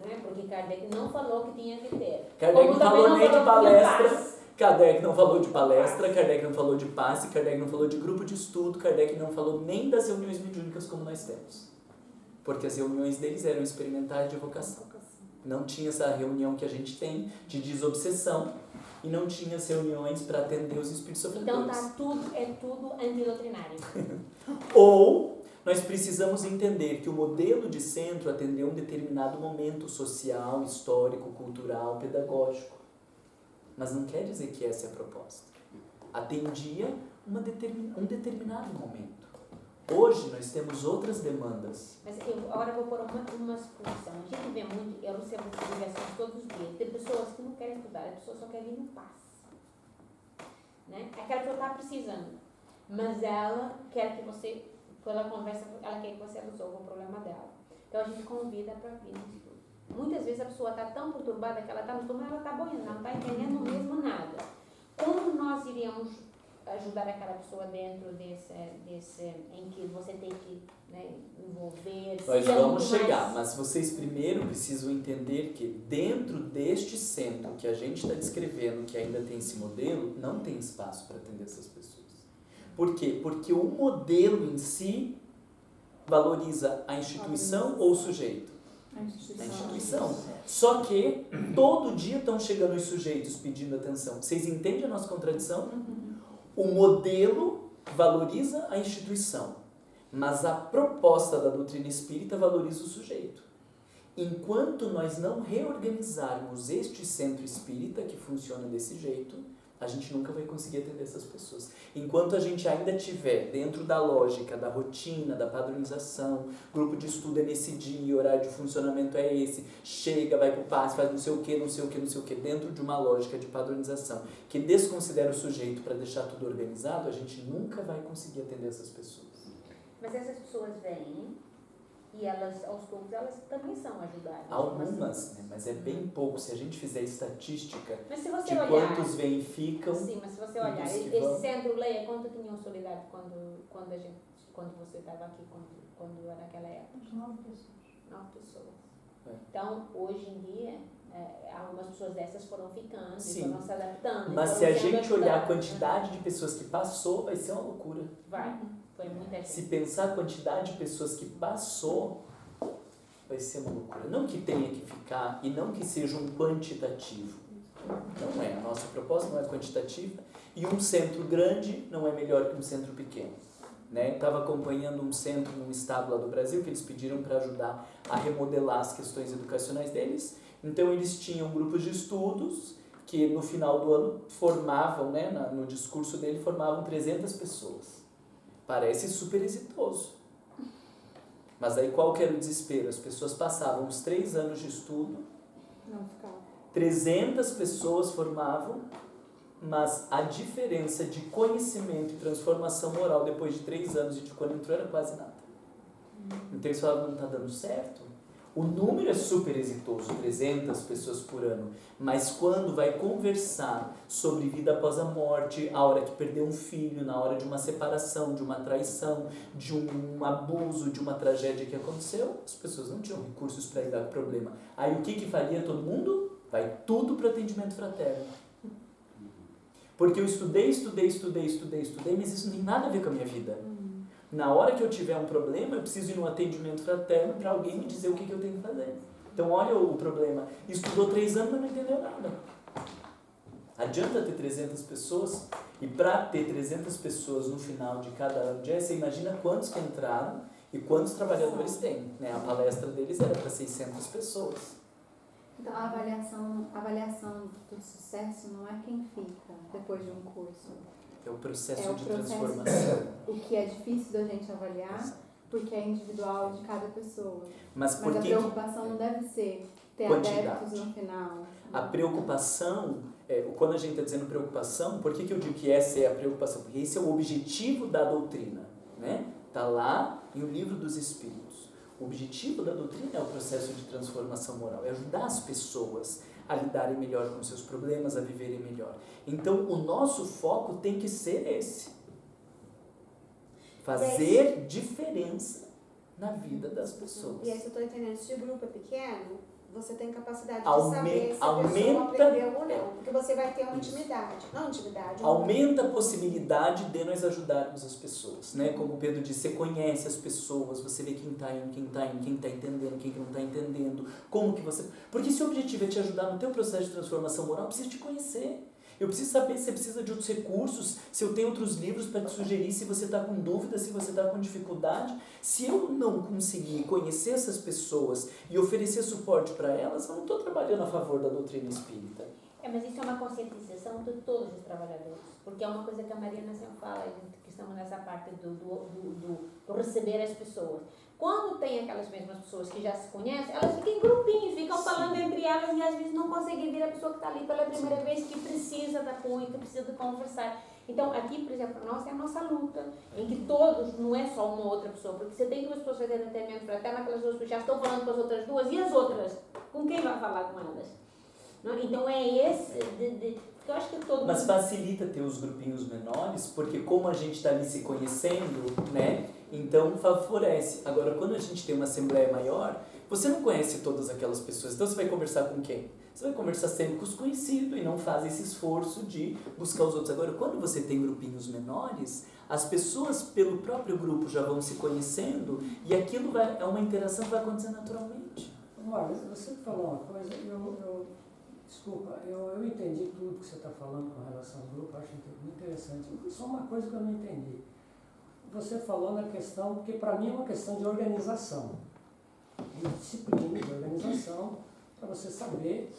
né? Porque Kardec não falou que tinha que ter. Kardec não falou nem de palestra, paz. Kardec não falou de palestra, Kardec não falou de passe, Kardec não falou de grupo de estudo, Kardec não falou nem das reuniões mediúnicas como nós temos. Porque as reuniões deles eram experimentais de vocação. Não tinha essa reunião que a gente tem de desobsessão e não tinha as reuniões para atender os espíritos sofredores. Então é tudo antidoutrinário. Ou nós precisamos entender que o modelo de centro atendeu um determinado momento social, histórico, cultural, pedagógico. Mas não quer dizer que essa é a proposta. Atendia um determinado momento. Hoje nós temos outras demandas. Mas agora eu vou pôr uma exposição. A gente vê muito, eu recebo ligações todos os dias, de pessoas que não querem estudar, as pessoas só querem ir no passe. Né? Aquela pessoa está precisando, mas ela quer que você, pela conversa, ela quer que você resolva o problema dela. Então a gente convida para vir no estudo. Muitas vezes a pessoa está tão perturbada que ela está no estudo, mas ela está boiando, ela não está entendendo mesmo nada. Como nós iríamos ajudar aquela pessoa dentro desse em que você tem que, né, envolver... Nós vamos chegar, mas vocês primeiro precisam entender que dentro deste centro que a gente está descrevendo, que ainda tem esse modelo, não tem espaço para atender essas pessoas. Por quê? Porque o modelo em si valoriza a instituição ou o sujeito? A instituição. Só que todo dia estão chegando os sujeitos pedindo atenção. Vocês entendem a nossa contradição? O modelo valoriza a instituição, mas a proposta da doutrina espírita valoriza o sujeito. Enquanto nós não reorganizarmos este centro espírita, que funciona desse jeito, a gente nunca vai conseguir atender essas pessoas. Enquanto a gente ainda estiver dentro da lógica, da rotina, da padronização, grupo de estudo é nesse dia, horário de funcionamento é esse, chega, vai pro passe, faz não sei o que, não sei o que, não sei o que, dentro de uma lógica de padronização que desconsidera o sujeito para deixar tudo organizado, a gente nunca vai conseguir atender essas pessoas. Mas essas pessoas vêm e elas, aos poucos, elas também são ajudadas. Algumas, né? Mas é bem pouco. Se a gente fizer estatística mas se você de olhar, quantos vêm e ficam... Sim, mas se você olhar, esse centro Leia, quanto tinham solidário quando você estava aqui, quando era naquela época? 9 pessoas. 9 pessoas. É. Então, hoje em dia, algumas pessoas dessas foram ficando, Sim. foram se adaptando. Mas foram se a sendo gente olhar a ajudadas, quantidade de pessoas que passou, vai ser uma loucura. Vai, foi muita gente. Se pensar a quantidade de pessoas que passou, vai ser uma loucura. Não que tenha que ficar e não que seja um quantitativo. Não é. A nossa proposta não é quantitativa. E um centro grande não é melhor que um centro pequeno. Né? Estava acompanhando um centro num estado lá do Brasil que eles pediram para ajudar a remodelar as questões educacionais deles. Então eles tinham grupos de estudos que no final do ano formavam, né, no discurso dele, formavam 300 pessoas. Parece super exitoso. Mas aí qual que era o desespero? As pessoas passavam os 3 anos de estudo, Não ficava. 300 pessoas formavam, mas a diferença de conhecimento e transformação moral depois de 3 anos e de quando entrou era quase nada. Então eles falavam, não está dando certo? O número é super exitoso, 300 pessoas por ano, mas quando vai conversar sobre vida após a morte, a hora que perdeu um filho, na hora de uma separação, de uma traição, de um abuso, de uma tragédia que aconteceu, as pessoas não tinham recursos para lidar com o problema. Aí o que faria todo mundo? Vai tudo para o atendimento fraterno. Porque eu estudei, mas isso não tem nada a ver com a minha vida. Na hora que eu tiver um problema, eu preciso ir num atendimento fraterno para alguém me dizer o que eu tenho que fazer. Então, olha o problema. Estudou 3 anos, mas não entendeu nada. Adianta ter 300 pessoas, e para ter 300 pessoas no final de cada ano, você imagina quantos que entraram e quantos trabalhadores tem. Né? A palestra deles era para 600 pessoas. Então, a avaliação do sucesso não é quem fica depois de um curso. É o processo É o de processo, transformação. O que é difícil da gente avaliar, porque é individual de cada pessoa. Mas por a que preocupação não deve ser ter quantidade? adeptos no final. A preocupação, quando a gente está dizendo preocupação, por que eu digo que essa é a preocupação? Porque esse é o objetivo da doutrina. Né? Está lá em O Livro dos Espíritos. O objetivo da doutrina é o processo de transformação moral, é ajudar as pessoas a lidarem melhor com seus problemas, a viverem melhor. Então, o nosso foco tem que ser esse. Fazer diferença na vida das pessoas. E aí, se eu estou entendendo, se o grupo é pequeno, você tem capacidade de Aume- saber se a aumenta- pessoa aprendeu ou não. Porque você vai ter uma intimidade. Não intimidade. Aumenta a possibilidade de nós ajudarmos as pessoas, né? Como o Pedro disse, você conhece as pessoas, você vê quem está indo, quem está entendendo, quem não está entendendo, como que você... Porque se o objetivo é te ajudar no teu processo de transformação moral, eu preciso te conhecer. Eu preciso saber se você precisa de outros recursos, se eu tenho outros livros para te sugerir, se você está com dúvida, se você está com dificuldade. Se eu não conseguir conhecer essas pessoas e oferecer suporte para elas, eu não estou trabalhando a favor da doutrina espírita. Mas isso é uma conscientização de todos os trabalhadores, porque é uma coisa que a Mariana sempre fala, que estamos nessa parte do receber as pessoas. Quando tem aquelas mesmas pessoas que já se conhecem, elas ficam em grupinhos, ficam falando entre elas e às vezes não conseguem ver a pessoa que está ali pela primeira vez, que precisa de apoio, que precisa de conversar. Então, aqui, por exemplo, para nós é a nossa luta, em que todos, não é só uma outra pessoa, porque você tem 2 pessoas fazendo atendimento fraterno, aquelas 2 pessoas já estão falando com as outras 2, e as outras? Com quem vai falar com elas? Não? Então, é esse, porque eu acho que todo Mas mundo... facilita ter os grupinhos menores, porque como a gente está ali se conhecendo, né? Então favorece. Agora, quando a gente tem uma assembleia maior, Você não conhece todas aquelas pessoas, então você vai conversar com quem? Você vai conversar sempre com os conhecidos e não faz esse esforço de buscar os outros. Agora, quando você tem grupinhos menores, as pessoas pelo próprio grupo já vão se conhecendo e aquilo é uma interação que vai acontecer naturalmente. Olha, você falou uma coisa, desculpa, eu entendi tudo que você está falando com relação ao grupo, acho muito interessante. Só uma coisa que eu não entendi. Você falou na questão, porque para mim é uma questão de organização, de disciplina, de organização, para você saber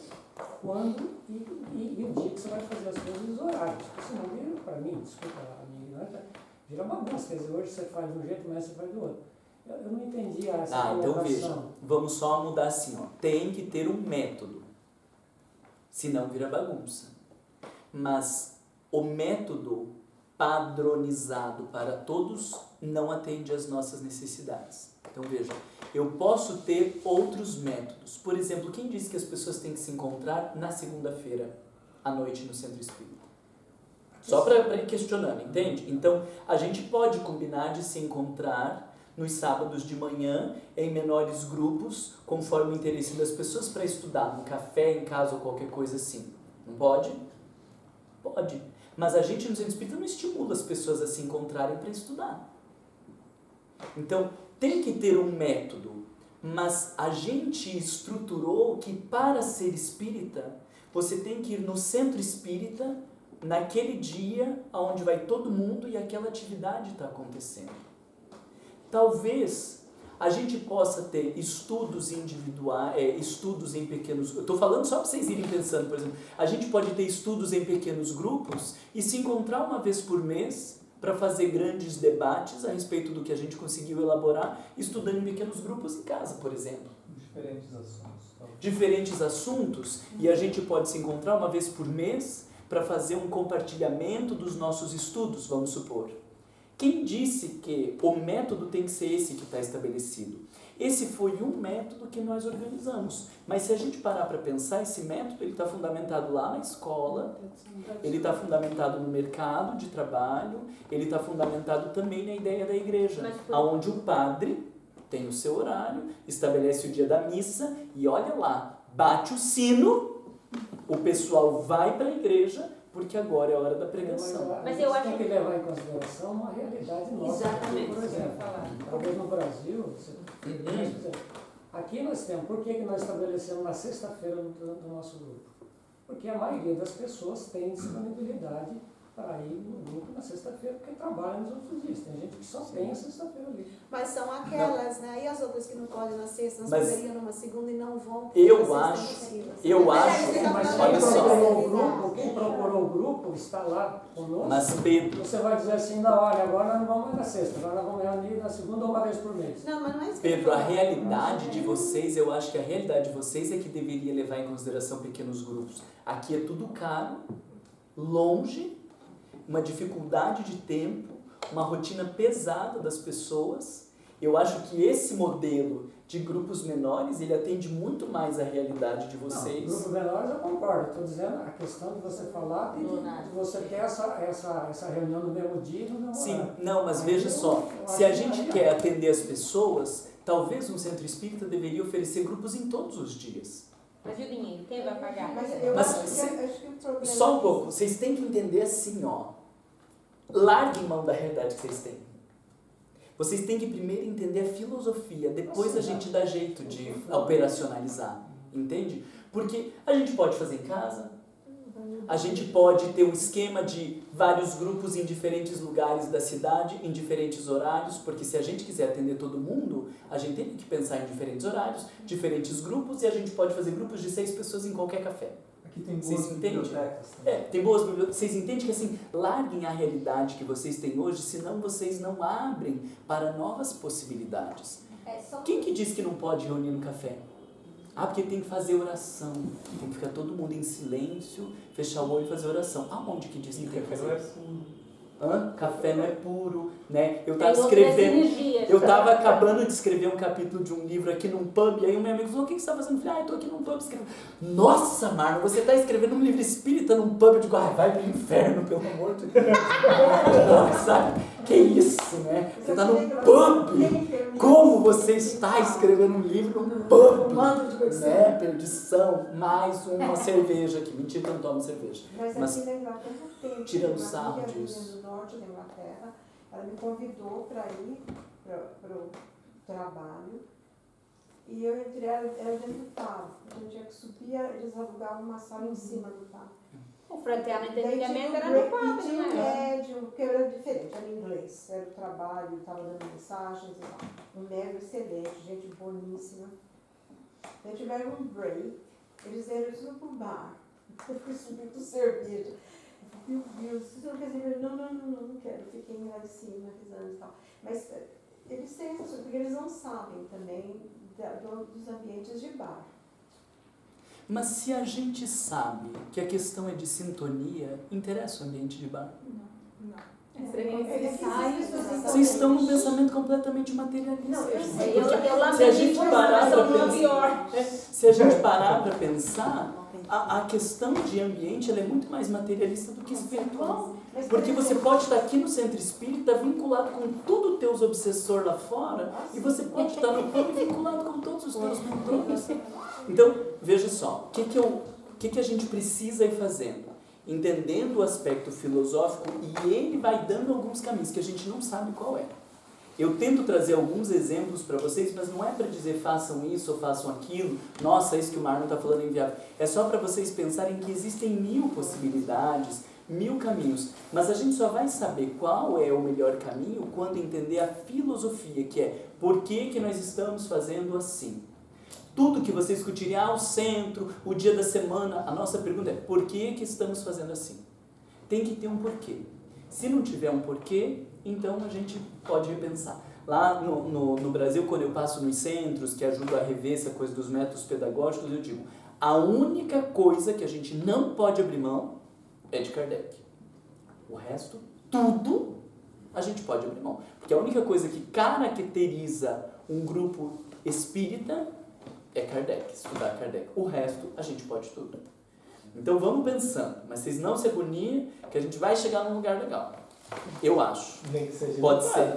quando e o dia que você vai fazer as coisas e os horários. Porque senão vira, para mim, desculpa a minha ignorância, vira bagunça. Quer dizer, hoje você faz de um jeito, amanhã você faz do outro. Eu não entendi essa colocação. Então veja, vamos só mudar assim, ó. Tem que ter um método, senão vira bagunça. Mas o método padronizado para todos não atende às nossas necessidades. Então veja, eu posso ter outros métodos. Por exemplo, quem disse que as pessoas têm que se encontrar na segunda-feira à noite no centro espírita? Só para ir questionando, entende? Então, a gente pode combinar de se encontrar nos sábados de manhã, em menores grupos, conforme o interesse das pessoas, para estudar, no café, em casa ou qualquer coisa assim. Não pode? Pode. Mas a gente no centro espírita não estimula as pessoas a se encontrarem para estudar. Então, tem que ter um método, mas a gente estruturou que para ser espírita, você tem que ir no centro espírita, naquele dia onde vai todo mundo e aquela atividade está acontecendo. Talvez a gente possa ter estudos individuais, estudos em pequenos... Eu estou falando só para vocês irem pensando, por exemplo. A gente pode ter estudos em pequenos grupos e se encontrar uma vez por mês para fazer grandes debates a respeito do que a gente conseguiu elaborar, estudando em pequenos grupos em casa, por exemplo. Diferentes assuntos. Diferentes assuntos, e a gente pode se encontrar uma vez por mês para fazer um compartilhamento dos nossos estudos, vamos supor. Quem disse que o método tem que ser esse que está estabelecido? Esse foi um método que nós organizamos. Mas se a gente parar para pensar, esse método ele está fundamentado lá na escola, ele está fundamentado no mercado de trabalho, ele está fundamentado também na ideia da igreja, onde o padre tem o seu horário, estabelece o dia da missa e olha lá, bate o sino, o pessoal vai para a igreja, porque agora é a hora da pregação. Mas eu acho que tem que levar em consideração uma realidade nossa. Exatamente, Por exemplo, talvez no Brasil, aqui nós temos, por que nós estabelecemos na sexta-feira do nosso grupo? Porque a maioria das pessoas tem disponibilidade para ir no grupo na sexta-feira, porque trabalha nos outros dias. Tem gente que só tem a sexta-feira ali. Mas são aquelas, né? E as outras que não podem na sexta, nós poderiam numa segunda e não vão. Eu acho, mas olha só. Quem procurou o grupo está lá conosco. Mas Pedro, você vai dizer assim, não, olha, agora nós não vamos mais na sexta, agora nós vamos reunir na segunda ou uma vez por mês. Não, mas não é isso. Pedro, a realidade de vocês, eu acho que a realidade de vocês é que deveria levar em consideração pequenos grupos. Aqui é tudo caro, longe, uma dificuldade de tempo, uma rotina pesada das pessoas. Eu acho que esse modelo de grupos menores, ele atende muito mais à realidade de vocês. Não, grupos menores eu concordo, estou dizendo a questão de você falar de você ter essa reunião no mesmo dia e no mesmo horário. Sim, não, mas veja só, se a gente quer atender as pessoas, talvez um centro espírita deveria oferecer grupos em todos os dias. Mas e o dinheiro? Quem vai pagar? Acho que o problema só um pouco, vocês têm que entender assim, ó. Larguem mão da realidade que vocês têm. Vocês têm que primeiro entender a filosofia, depois a gente dá jeito de operacionalizar, entende? Porque a gente pode fazer em casa, a gente pode ter um esquema de vários grupos em diferentes lugares da cidade, em diferentes horários, porque se a gente quiser atender todo mundo, a gente tem que pensar em diferentes horários, diferentes grupos, e a gente pode fazer grupos de 6 pessoas em qualquer café. Aqui tem boas bibliotecas também. Tem boas bibliotecas. Vocês entendem que assim, larguem a realidade que vocês têm hoje, senão vocês não abrem para novas possibilidades. Quem que diz que não pode reunir no café? Ah, porque tem que fazer oração. Tem que ficar todo mundo em silêncio, fechar o olho e fazer oração. Aonde que diz que tem que fazer oração? Café não é puro, né? Eu tava acabando de escrever um capítulo de um livro aqui num pub, e aí o meu amigo falou, o que você tá fazendo? Eu falei, eu tô aqui num pub escrevendo. Nossa, Marlon, você tá escrevendo um livro espírita num pub? Eu digo, vai pro inferno, pelo amor de Deus. Sabe? Que isso, né? Você está num pub. Como você está escrevendo um livro num pub? Né? Perdição. Mais uma cerveja aqui. Mentira que eu não tomo cerveja. Mas aqui na Inglaterra tem. Tirando sarro uma disso. do norte da Inglaterra, ela me convidou para ir para o trabalho. E eu entrei, era dentro do pub. A gente tinha que subir, eles alugavam uma sala em cima do pub. O fraterno Daí tinha antigamente um era break, no e pub, tinha um né? médium, porque era diferente, era em inglês, era o trabalho, estava dando mensagens e tal. Um médium excelente, gente boníssima. Daí tiveram um break, eles deram isso pro bar. Eu fui subir com cerveja. Eu falei, meu Deus, você não quer dizer? Não quero. Fiquei lá em cima, risando e tal. Mas eles têm essa coisa, porque eles não sabem também dos ambientes de bar. Mas se a gente sabe que a questão é de sintonia, interessa o ambiente de bar? Vocês estão num pensamento completamente materialista. Não, eu sei. Porque Eu se a gente parar para pior. se a gente parar para pensar, a questão de ambiente ela é muito mais materialista do que espiritual. Porque você pode estar aqui no centro espírita vinculado com todos os teus obsessores lá fora e você pode estar no pub vinculado com todos os teus mentores. Então, veja só, o que a gente precisa ir fazendo? Entendendo o aspecto filosófico e ele vai dando alguns caminhos que a gente não sabe qual é. Eu tento trazer alguns exemplos para vocês, mas não é para dizer façam isso ou façam aquilo, nossa, isso que o Marlon está falando é inviável. É só para vocês pensarem que existem 1000 possibilidades, 1000 caminhos, mas a gente só vai saber qual é o melhor caminho quando entender a filosofia, que é por que nós estamos fazendo assim. Tudo que você discutiria ao centro, o dia da semana, a nossa pergunta é por que estamos fazendo assim? Tem que ter um porquê. Se não tiver um porquê, então a gente pode repensar. Lá no Brasil, quando eu passo nos centros, que ajudo a rever essa coisa dos métodos pedagógicos, eu digo, a única coisa que a gente não pode abrir mão é de Kardec. O resto, tudo, a gente pode abrir mão. Porque a única coisa que caracteriza um grupo espírita é Kardec, estudar Kardec. O resto, a gente pode tudo. Então vamos pensando, mas vocês não se agoniem que a gente vai chegar num lugar legal. Eu acho. Nem que seja Pode ser.